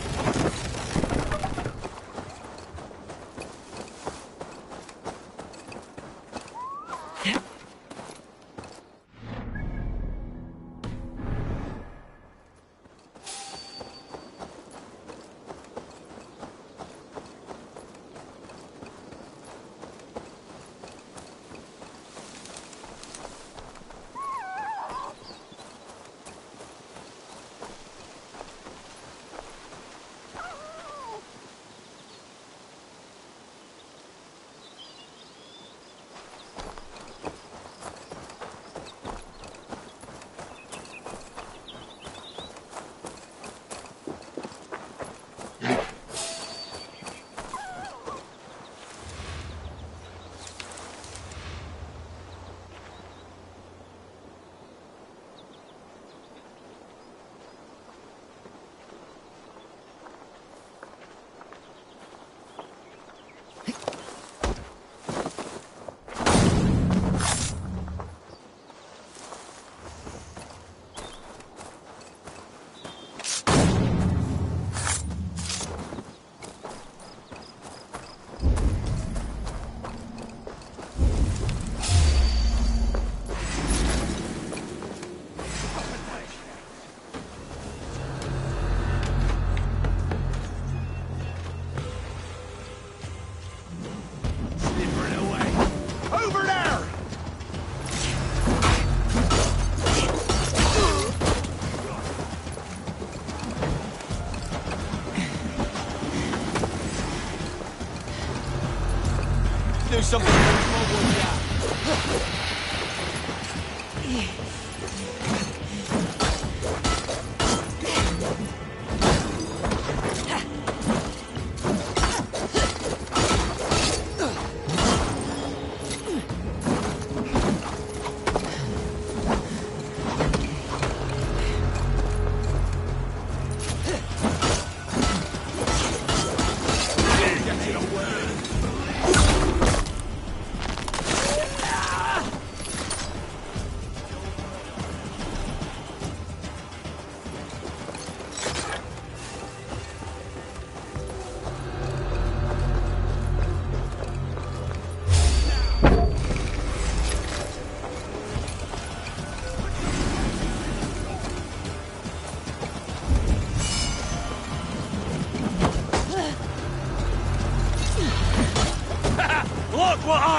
Do something mobile down.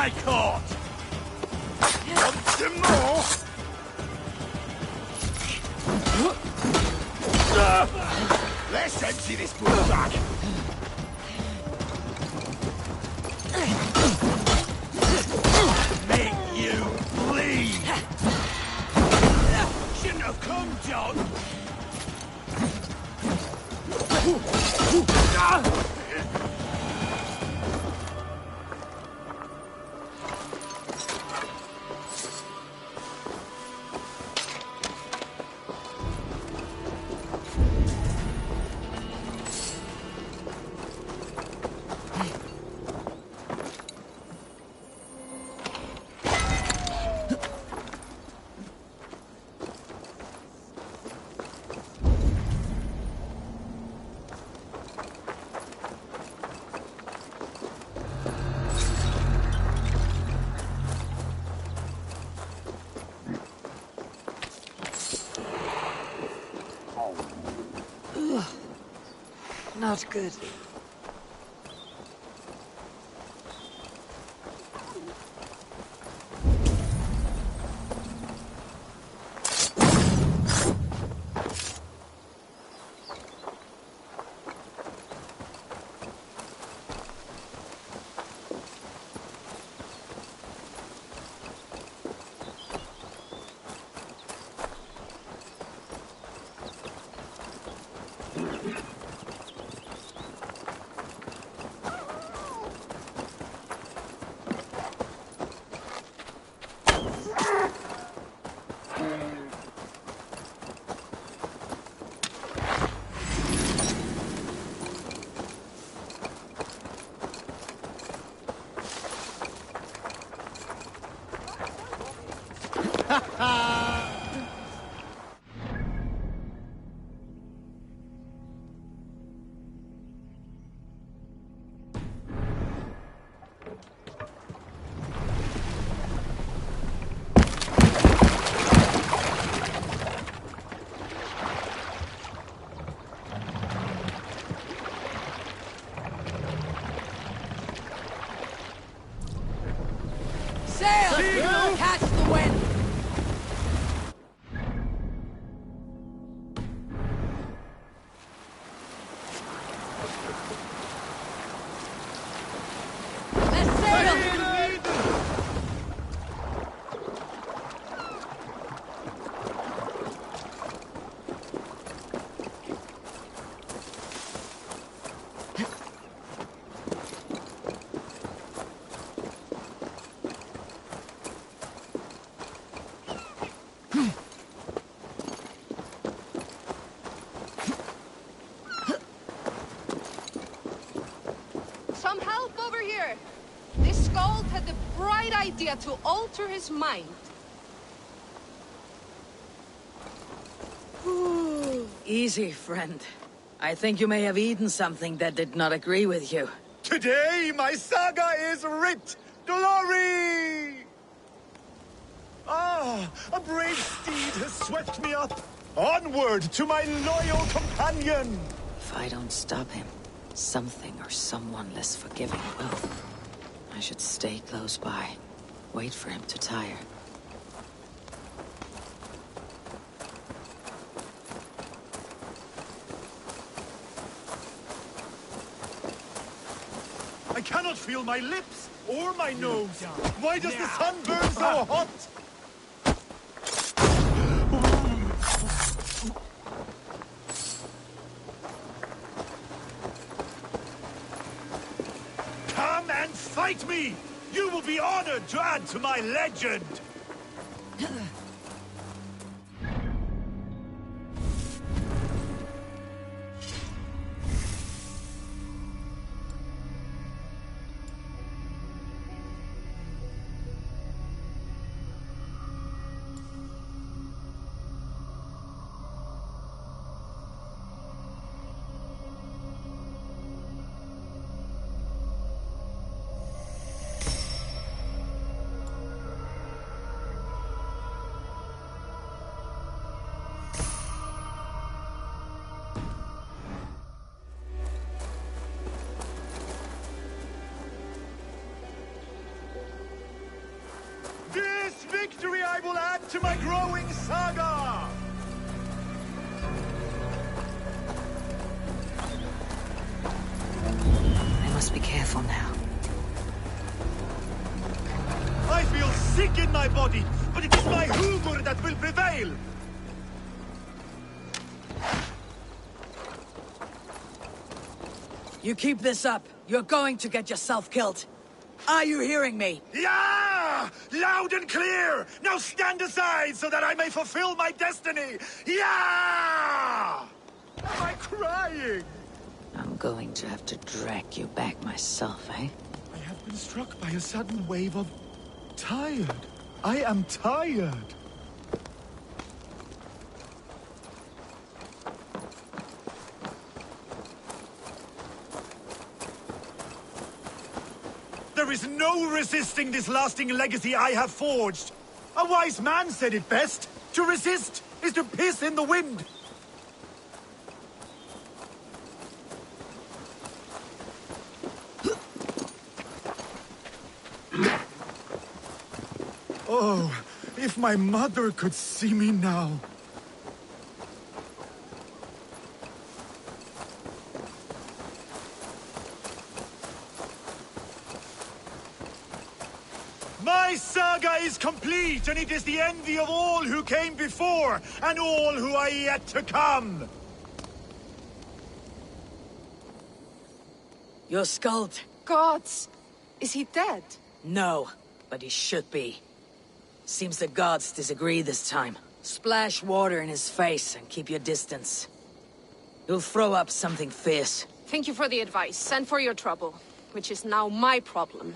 my court! Want some more? Let's empty this book bag! Make you bleed! Shouldn't have come, John! Not good. Sail! Catch the wind! Let's sail! Some help over here! This Skald had the bright idea to alter his mind. Easy, friend. I think you may have eaten something that did not agree with you. Today, my saga is writ! Glory! Ah, a brave steed has swept me up. Onward to my loyal companion! If I don't stop him, something or someone less forgiving will. I should stay close by. Wait for him to tire. I cannot feel my lips or my nose. Why does the sun burn so hot? Come and fight me! You will be honored to add to my legend! to my growing saga! I must be careful now. I feel sick in my body, but it is my humor that will prevail! You keep this up, you're going to get yourself killed. Are you hearing me? Yeah! Loud and clear! Now stand aside so that I may fulfill my destiny! Yeah! Am I crying? I'm going to have to drag you back myself, eh? I have been struck by a sudden wave of... tired. I am tired. There is no resisting this lasting legacy I have forged. A wise man said it best. To resist is to piss in the wind. Oh, if my mother could see me now. My saga is complete, and it is the envy of all who came before, and all who are yet to come! Your Skuld. Gods! Is he dead? No, but he should be. Seems the gods disagree this time. Splash water in his face and keep your distance. He'll throw up something fierce. Thank you for the advice, and for your trouble, which is now my problem.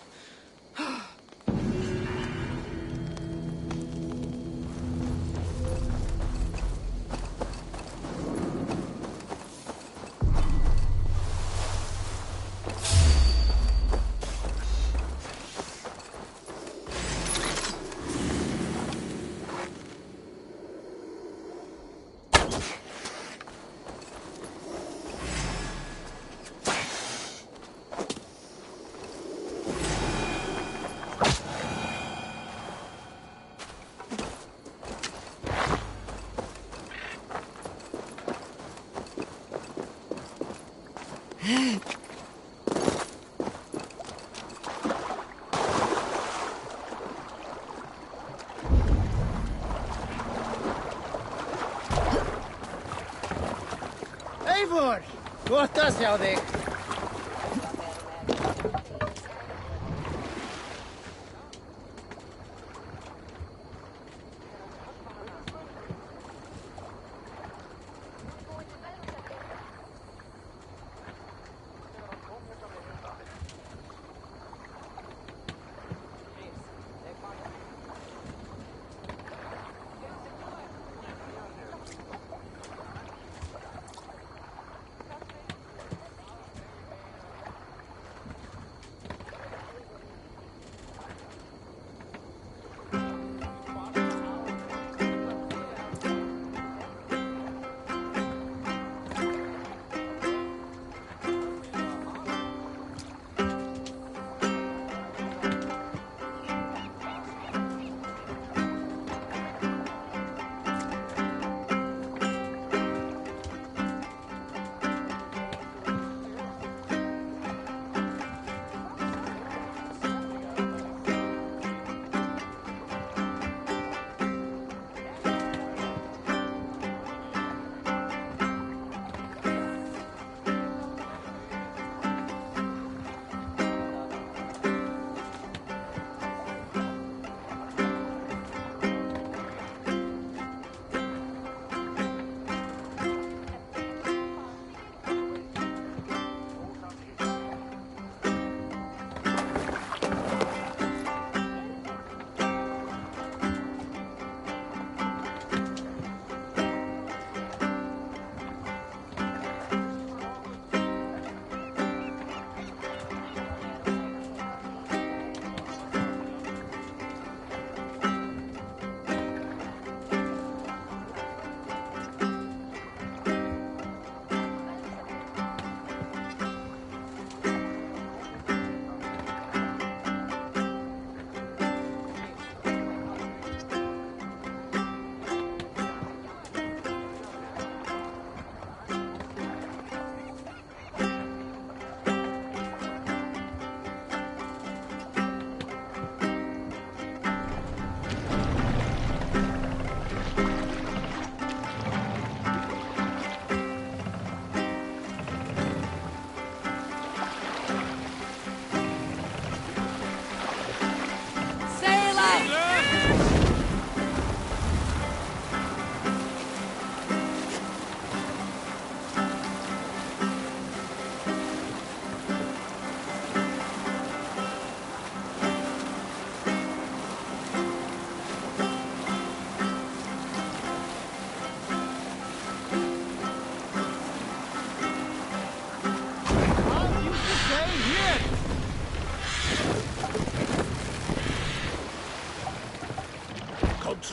Eivor! Gottas hjá þig.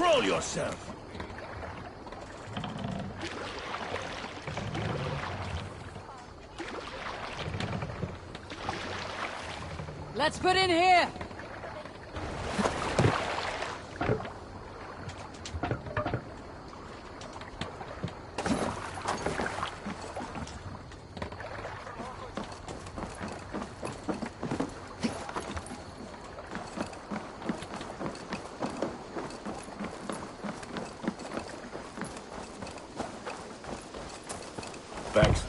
Control yourself! Let's put in here! Thanks.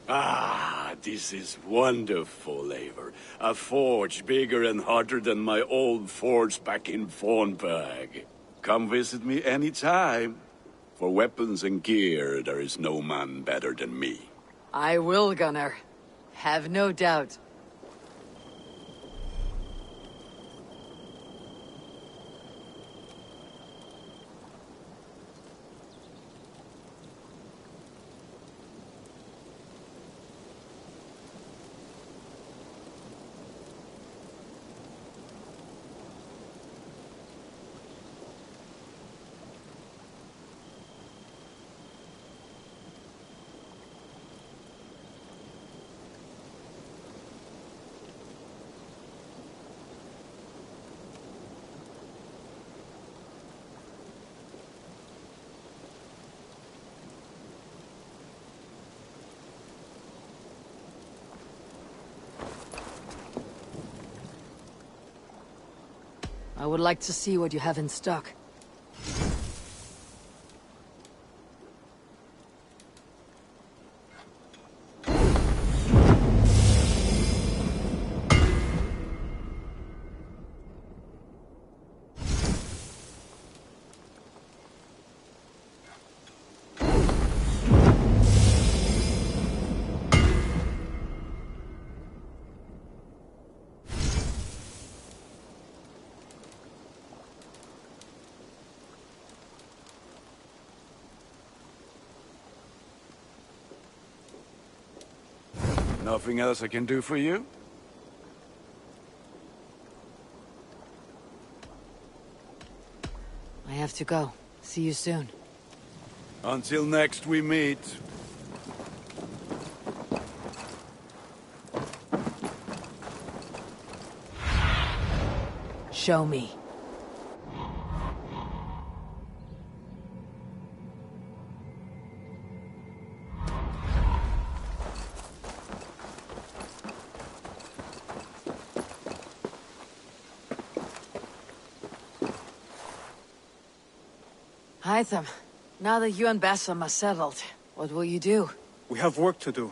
Ah, this is wonderful, Eivor. A forge bigger and hotter than my old forge back in Fornburg. Come visit me anytime. For weapons and gear, there is no man better than me. I will, Gunnar. Have no doubt. I would like to see what you have in stock. Nothing else I can do for you? I have to go. See you soon. Until next we meet. Show me. Hytham, now that you and Bassam are settled, what will you do? We have work to do.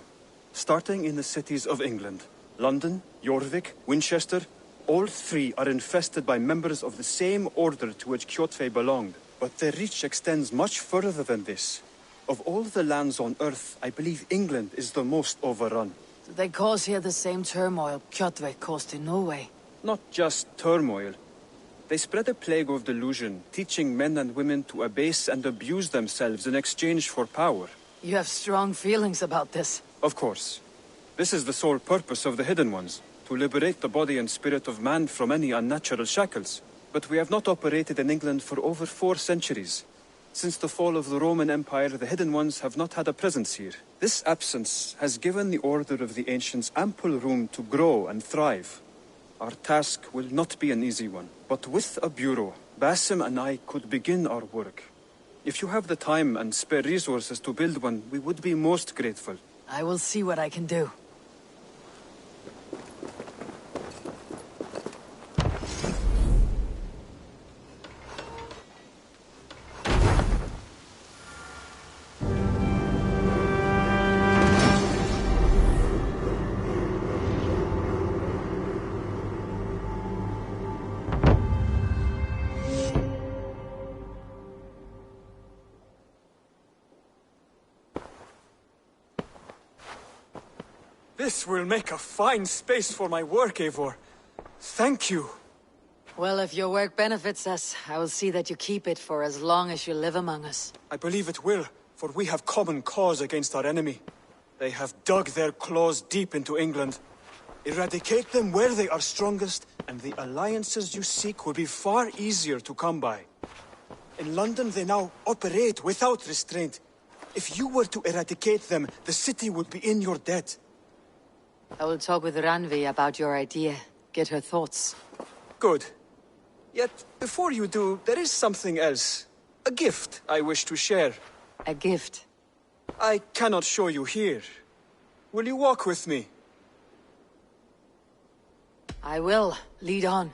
Starting in the cities of England. London, Jorvik, Winchester, all three are infested by members of the same order to which Kjotve belonged. But their reach extends much further than this. Of all the lands on Earth, I believe England is the most overrun. Do they cause here the same turmoil Kjotve caused in Norway? Not just turmoil. They spread a plague of delusion, teaching men and women to abase and abuse themselves in exchange for power. You have strong feelings about this. Of course. This is the sole purpose of the Hidden Ones, to liberate the body and spirit of man from any unnatural shackles. But we have not operated in England for over 4 centuries. Since the fall of the Roman Empire, the Hidden Ones have not had a presence here. This absence has given the Order of the Ancients ample room to grow and thrive. Our task will not be an easy one, but with a bureau, Basim and I could begin our work. If you have the time and spare resources to build one, we would be most grateful. I will see what I can do. This will make a fine space for my work, Eivor. Thank you. Well, if your work benefits us, I will see that you keep it for as long as you live among us. I believe it will, for we have common cause against our enemy. They have dug their claws deep into England. Eradicate them where they are strongest, and the alliances you seek will be far easier to come by. In London, they now operate without restraint. If you were to eradicate them, the city would be in your debt. I will talk with Ranvi about your idea. Get her thoughts. Good. Yet, before you do, there is something else. A gift I wish to share. A gift? I cannot show you here. Will you walk with me? I will. Lead on.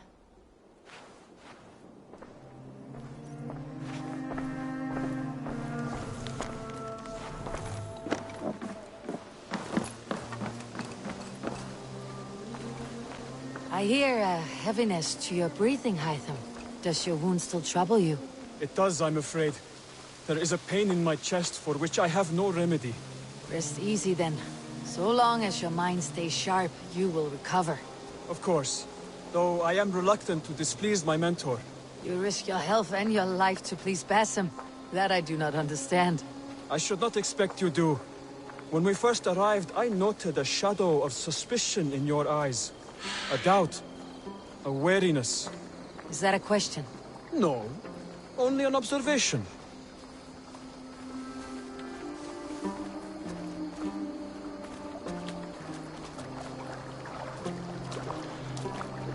I hear a heaviness to your breathing, Hytham. Does your wound still trouble you? It does, I'm afraid. There is a pain in my chest for which I have no remedy. Rest easy then. So long as your mind stays sharp, you will recover. Of course. Though I am reluctant to displease my mentor. You risk your health and your life to please Basim. That I do not understand. I should not expect you do. When we first arrived, I noted a shadow of suspicion in your eyes. A doubt. A wariness. Is that a question? No. Only an observation.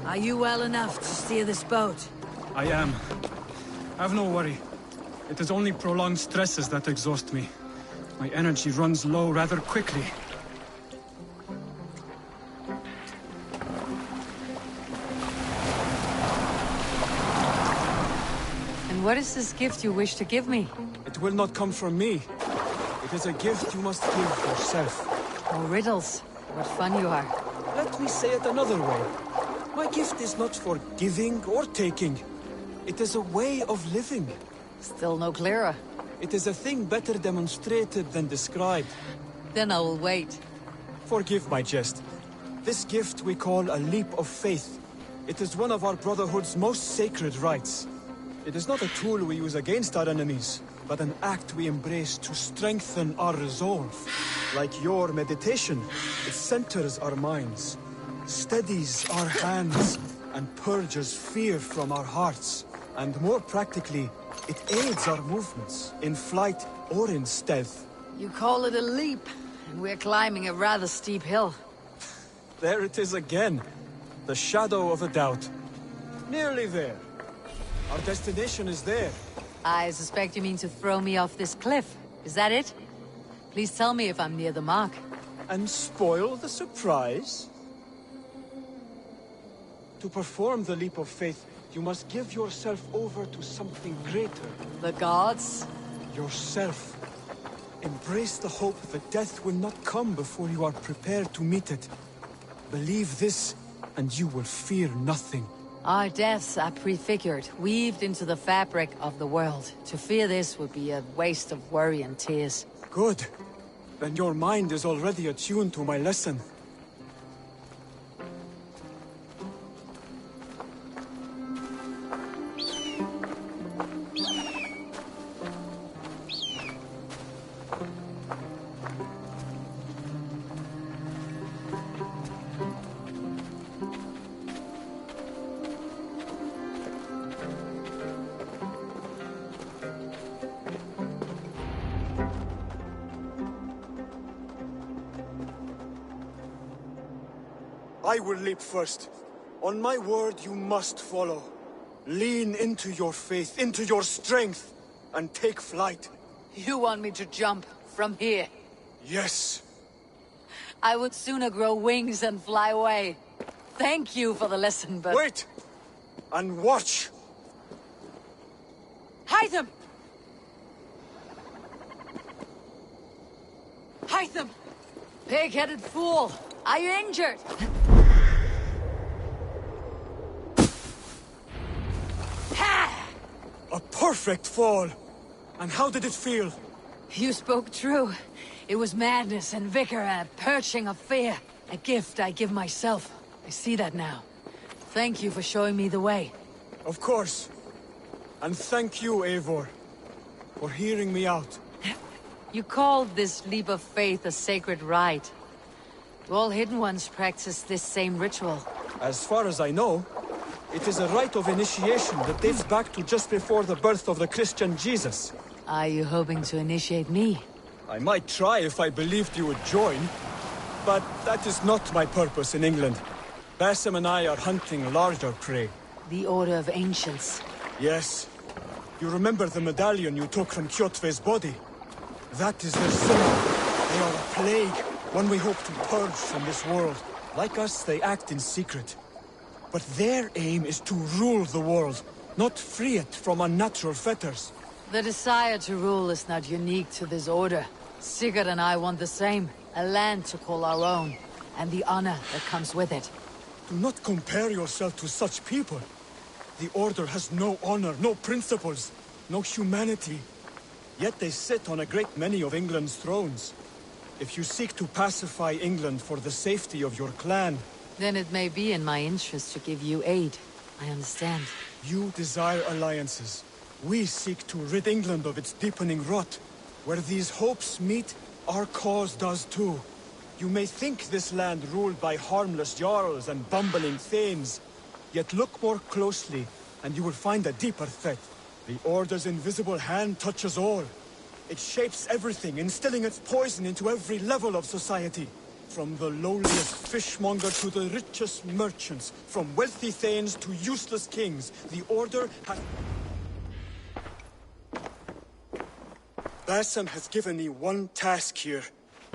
Are you well enough to steer this boat? I am. Have no worry. It is only prolonged stresses that exhaust me. My energy runs low rather quickly. And what is this gift you wish to give me? It will not come from me. It is a gift you must give yourself. Oh, riddles. What fun you are. Let me say it another way. My gift is not for giving or taking. It is a way of living. Still no clearer. It is a thing better demonstrated than described. Then I will wait. Forgive my jest. This gift we call a leap of faith. It is one of our Brotherhood's most sacred rites. It is not a tool we use against our enemies, but an act we embrace to strengthen our resolve. Like your meditation, it centers our minds, steadies our hands, and purges fear from our hearts. And more practically, it aids our movements, in flight or in stealth. You call it a leap, and we're climbing a rather steep hill. There it is again. The shadow of a doubt. Nearly there. Our destination is there. I suspect you mean to throw me off this cliff. Is that it? Please tell me if I'm near the mark. And spoil the surprise? To perform the leap of faith, you must give yourself over to something greater. The gods? Yourself. Embrace the hope that death will not come before you are prepared to meet it. Believe this, and you will fear nothing. Our deaths are prefigured, weaved into the fabric of the world. To fear this would be a waste of worry and tears. Good. Then your mind is already attuned to my lesson. I will leap first. On my word, you must follow. Lean into your faith, into your strength, and take flight. You want me to jump from here? Yes. I would sooner grow wings and fly away. Thank you for the lesson, but... Wait! And watch! Hytham! Hytham! Pig-headed fool! Are you injured? A perfect fall! And how did it feel? You spoke true. It was madness and vigor and a perching of fear. A gift I give myself. I see that now. Thank you for showing me the way. Of course. And thank you, Eivor, for hearing me out. You called this leap of faith a sacred rite. All Hidden Ones practice this same ritual. As far as I know, it is a rite of initiation that dates back to just before the birth of the Christian Jesus. Are you hoping to initiate me? I might try if I believed you would join, but that is not my purpose in England. Basim and I are hunting larger prey. The Order of Ancients. Yes. You remember the medallion you took from Kjotve's body? That is their symbol. They are a plague, one we hope to purge from this world. Like us, they act in secret. But their aim is to rule the world, not free it from unnatural fetters. The desire to rule is not unique to this order. Sigurd and I want the same. A land to call our own, and the honor that comes with it. Do not compare yourself to such people. The Order has no honor, no principles, no humanity. Yet they sit on a great many of England's thrones. If you seek to pacify England for the safety of your clan... Then it may be in my interest to give you aid. I understand. You desire alliances. We seek to rid England of its deepening rot. Where these hopes meet, our cause does too. You may think this land ruled by harmless jarls and bumbling thanes. Yet look more closely, and you will find a deeper threat. The Order's invisible hand touches all. It shapes everything, instilling its poison into every level of society. From the lowliest fishmonger to the richest merchants, from wealthy thanes to useless kings, the Order has... Basim has given me one task here.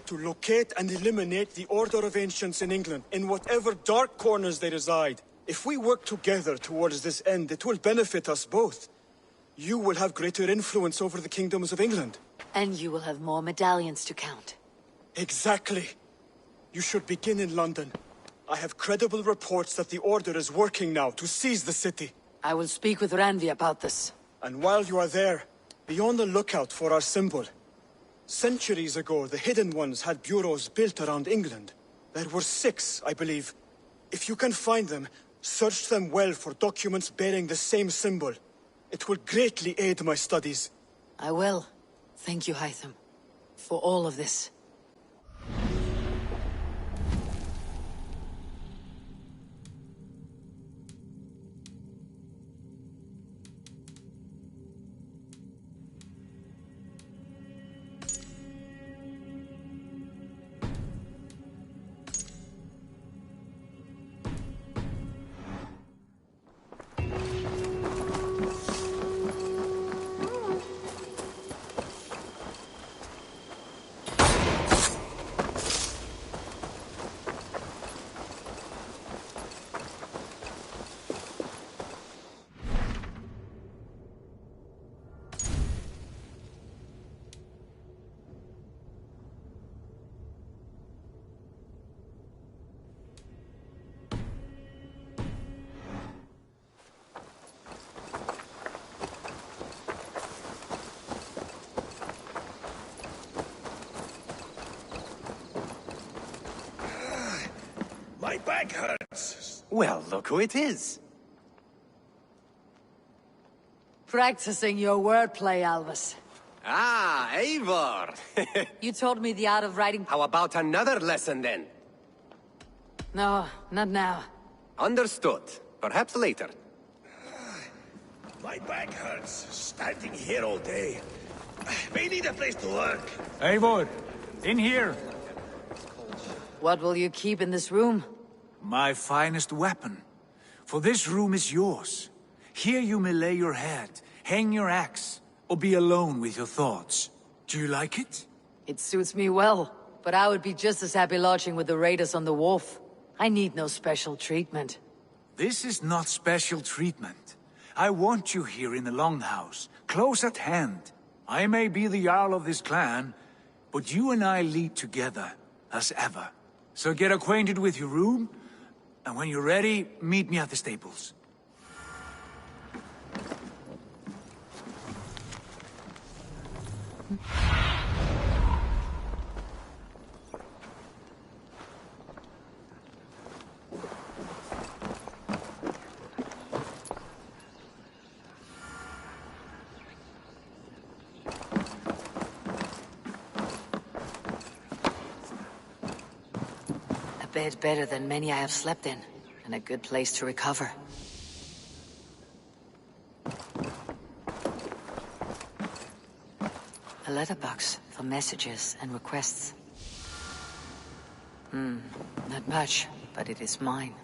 To locate and eliminate the Order of Ancients in England, in whatever dark corners they reside. If we work together towards this end, it will benefit us both. You will have greater influence over the kingdoms of England. And you will have more medallions to count. Exactly. You should begin in London. I have credible reports that the Order is working now to seize the city. I will speak with Randvi about this. And while you are there, be on the lookout for our symbol. Centuries ago, the Hidden Ones had bureaus built around England. There were 6, I believe. If you can find them, search them well for documents bearing the same symbol. It will greatly aid my studies. I will. Thank you, Hytham, for all of this. My back hurts. Well, look who it is. Practicing your wordplay, Alvis. Ah, Eivor! You told me the art of writing... How about another lesson, then? No, not now. Understood. Perhaps later. My back hurts, standing here all day. We need a place to work. Eivor, in here. What will you keep in this room? My finest weapon. For this room is yours. Here you may lay your head, hang your axe, or be alone with your thoughts. Do you like it? It suits me well, but I would be just as happy lodging with the raiders on the wharf. I need no special treatment. This is not special treatment. I want you here in the Longhouse, close at hand. I may be the Jarl of this clan, but you and I lead together, as ever. So get acquainted with your room, and when you're ready, meet me at the stables. bed better than many I have slept in, and a good place to recover. A letterbox for messages and requests. Not much, but it is mine.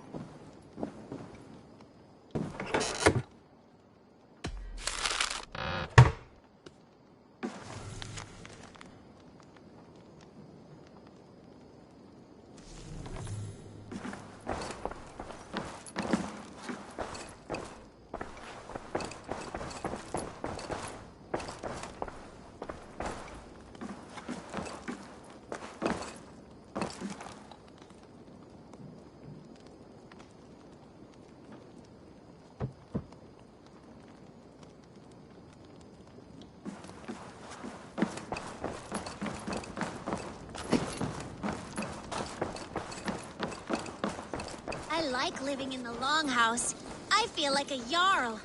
I like living in the Longhouse. I feel like a Jarl.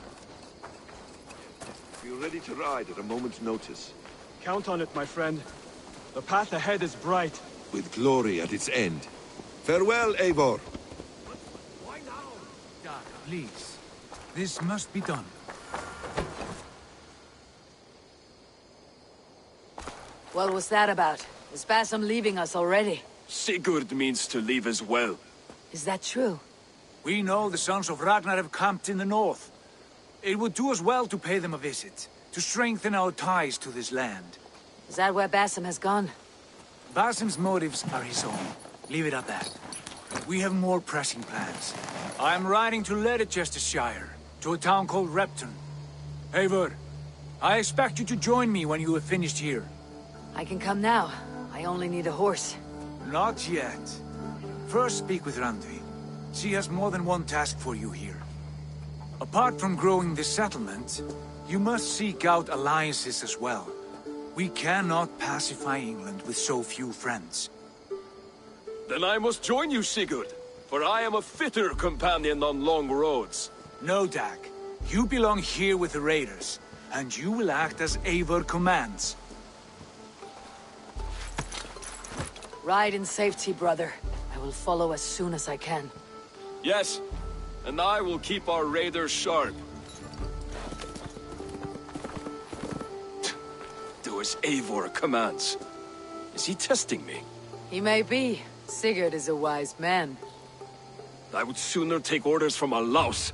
Be ready to ride at a moment's notice. Count on it, my friend. The path ahead is bright. With glory at its end. Farewell, Eivor. Why now? Dag, please. This must be done. What was that about? Is Basim leaving us already? Sigurd means to leave as well. Is that true? We know the sons of Ragnar have camped in the north. It would do us well to pay them a visit, to strengthen our ties to this land. Is that where Basim has gone? Basim's motives are his own. Leave it at that. We have more pressing plans. I am riding to Leicestershire, to a town called Repton. Eivor, I expect you to join me when you have finished here. I can come now. I only need a horse. Not yet. First speak with Randvi. She has more than one task for you here. Apart from growing this settlement, you must seek out alliances as well. We cannot pacify England with so few friends. Then I must join you, Sigurd, for I am a fitter companion on long roads. No, Dag. You belong here with the raiders, and you will act as Eivor commands. Ride in safety, brother. I will follow as soon as I can. Yes, and I will keep our raiders sharp. Do as Eivor commands. Is he testing me? He may be. Sigurd is a wise man. I would sooner take orders from a louse.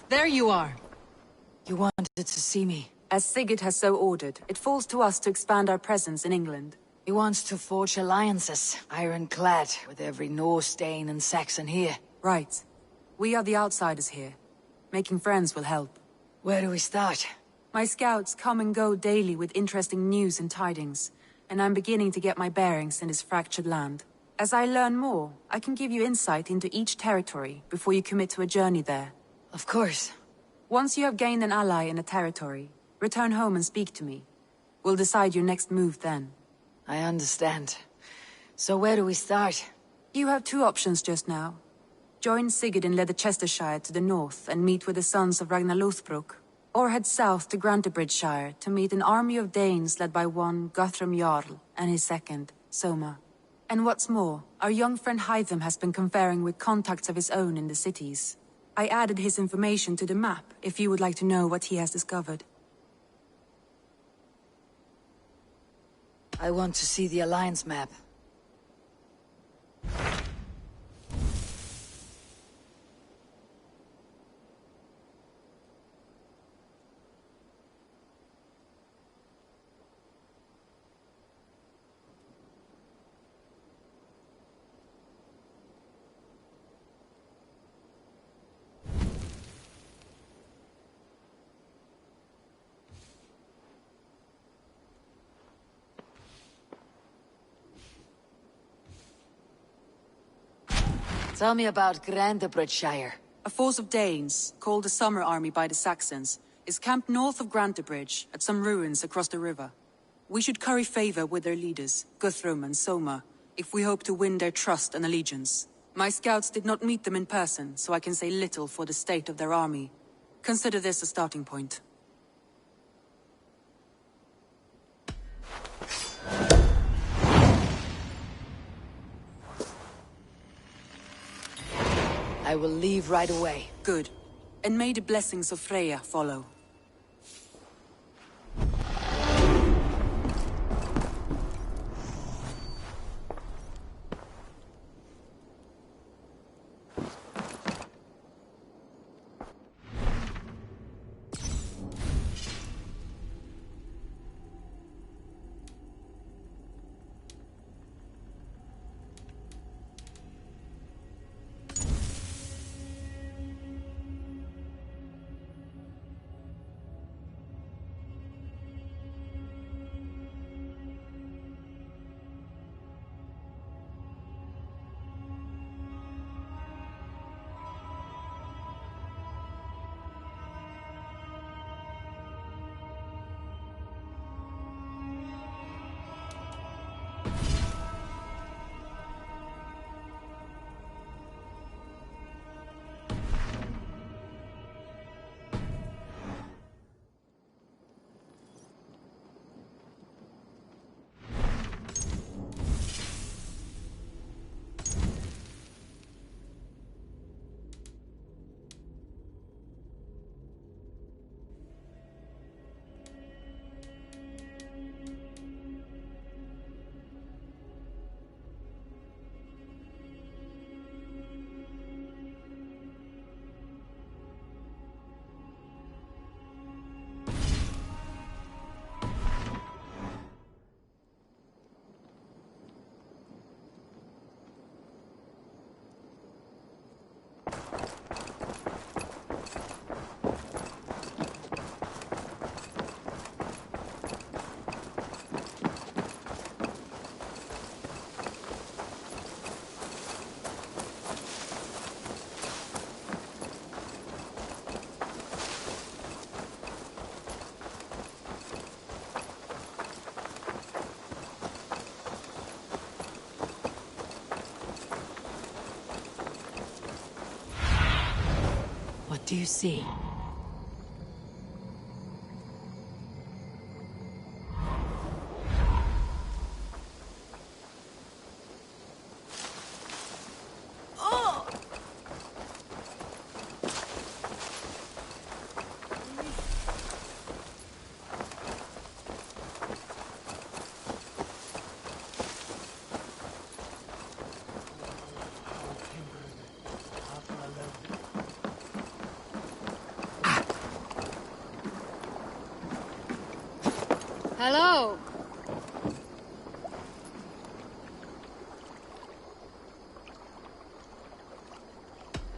There you are. You wanted to see me. As Sigurd has so ordered, it falls to us to expand our presence in England. He wants to forge alliances, ironclad, with every Norse, Dane, and Saxon here. Right. We are the outsiders here. Making friends will help. Where do we start? My scouts come and go daily with interesting news and tidings, and I'm beginning to get my bearings in this fractured land. As I learn more, I can give you insight into each territory before you commit to a journey there. Of course. Once you have gained an ally in a territory, return home and speak to me. We'll decide your next move then. I understand. So where do we start? You have two options just now. Join Sigurd in Leicestershire to the north and meet with the sons of Ragnar Lothbrok, or head south to Grantebridgeshire to meet an army of Danes led by one Guthrum Jarl and his second, Soma. And what's more, our young friend Hytham has been conferring with contacts of his own in the cities. I added his information to the map, if you would like to know what he has discovered. I want to see the Alliance map. Tell me about Grantebridgeshire. A force of Danes, called the Summer Army by the Saxons, is camped north of Grantebridge, at some ruins across the river. We should curry favor with their leaders, Guthrum and Soma, if we hope to win their trust and allegiance. My scouts did not meet them in person, so I can say little for the state of their army. Consider this a starting point. I will leave right away. Good. And may the blessings of Freya follow. What do you see? Hello.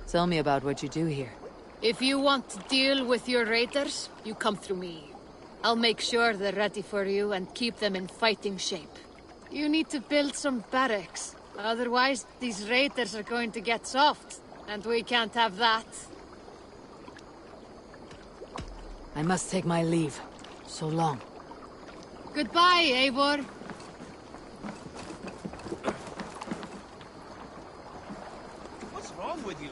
Tell me about what you do here. If you want to deal with your raiders, you come through me. I'll make sure they're ready for you and keep them in fighting shape. You need to build some barracks. Otherwise, these raiders are going to get soft, and we can't have that. I must take my leave. So long. Goodbye, Eivor. What's wrong with you?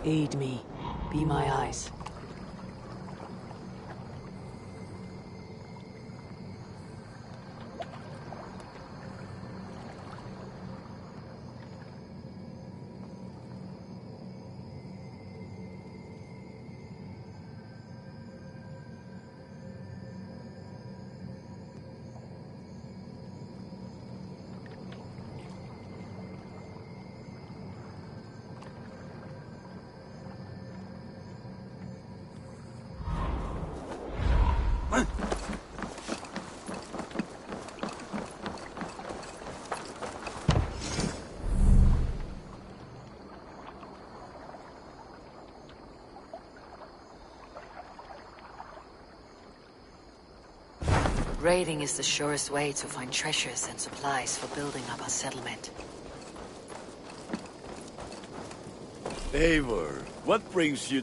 Aid me. Be my eyes. Raiding is the surest way to find treasures and supplies for building up our settlement. Eivor, what brings you...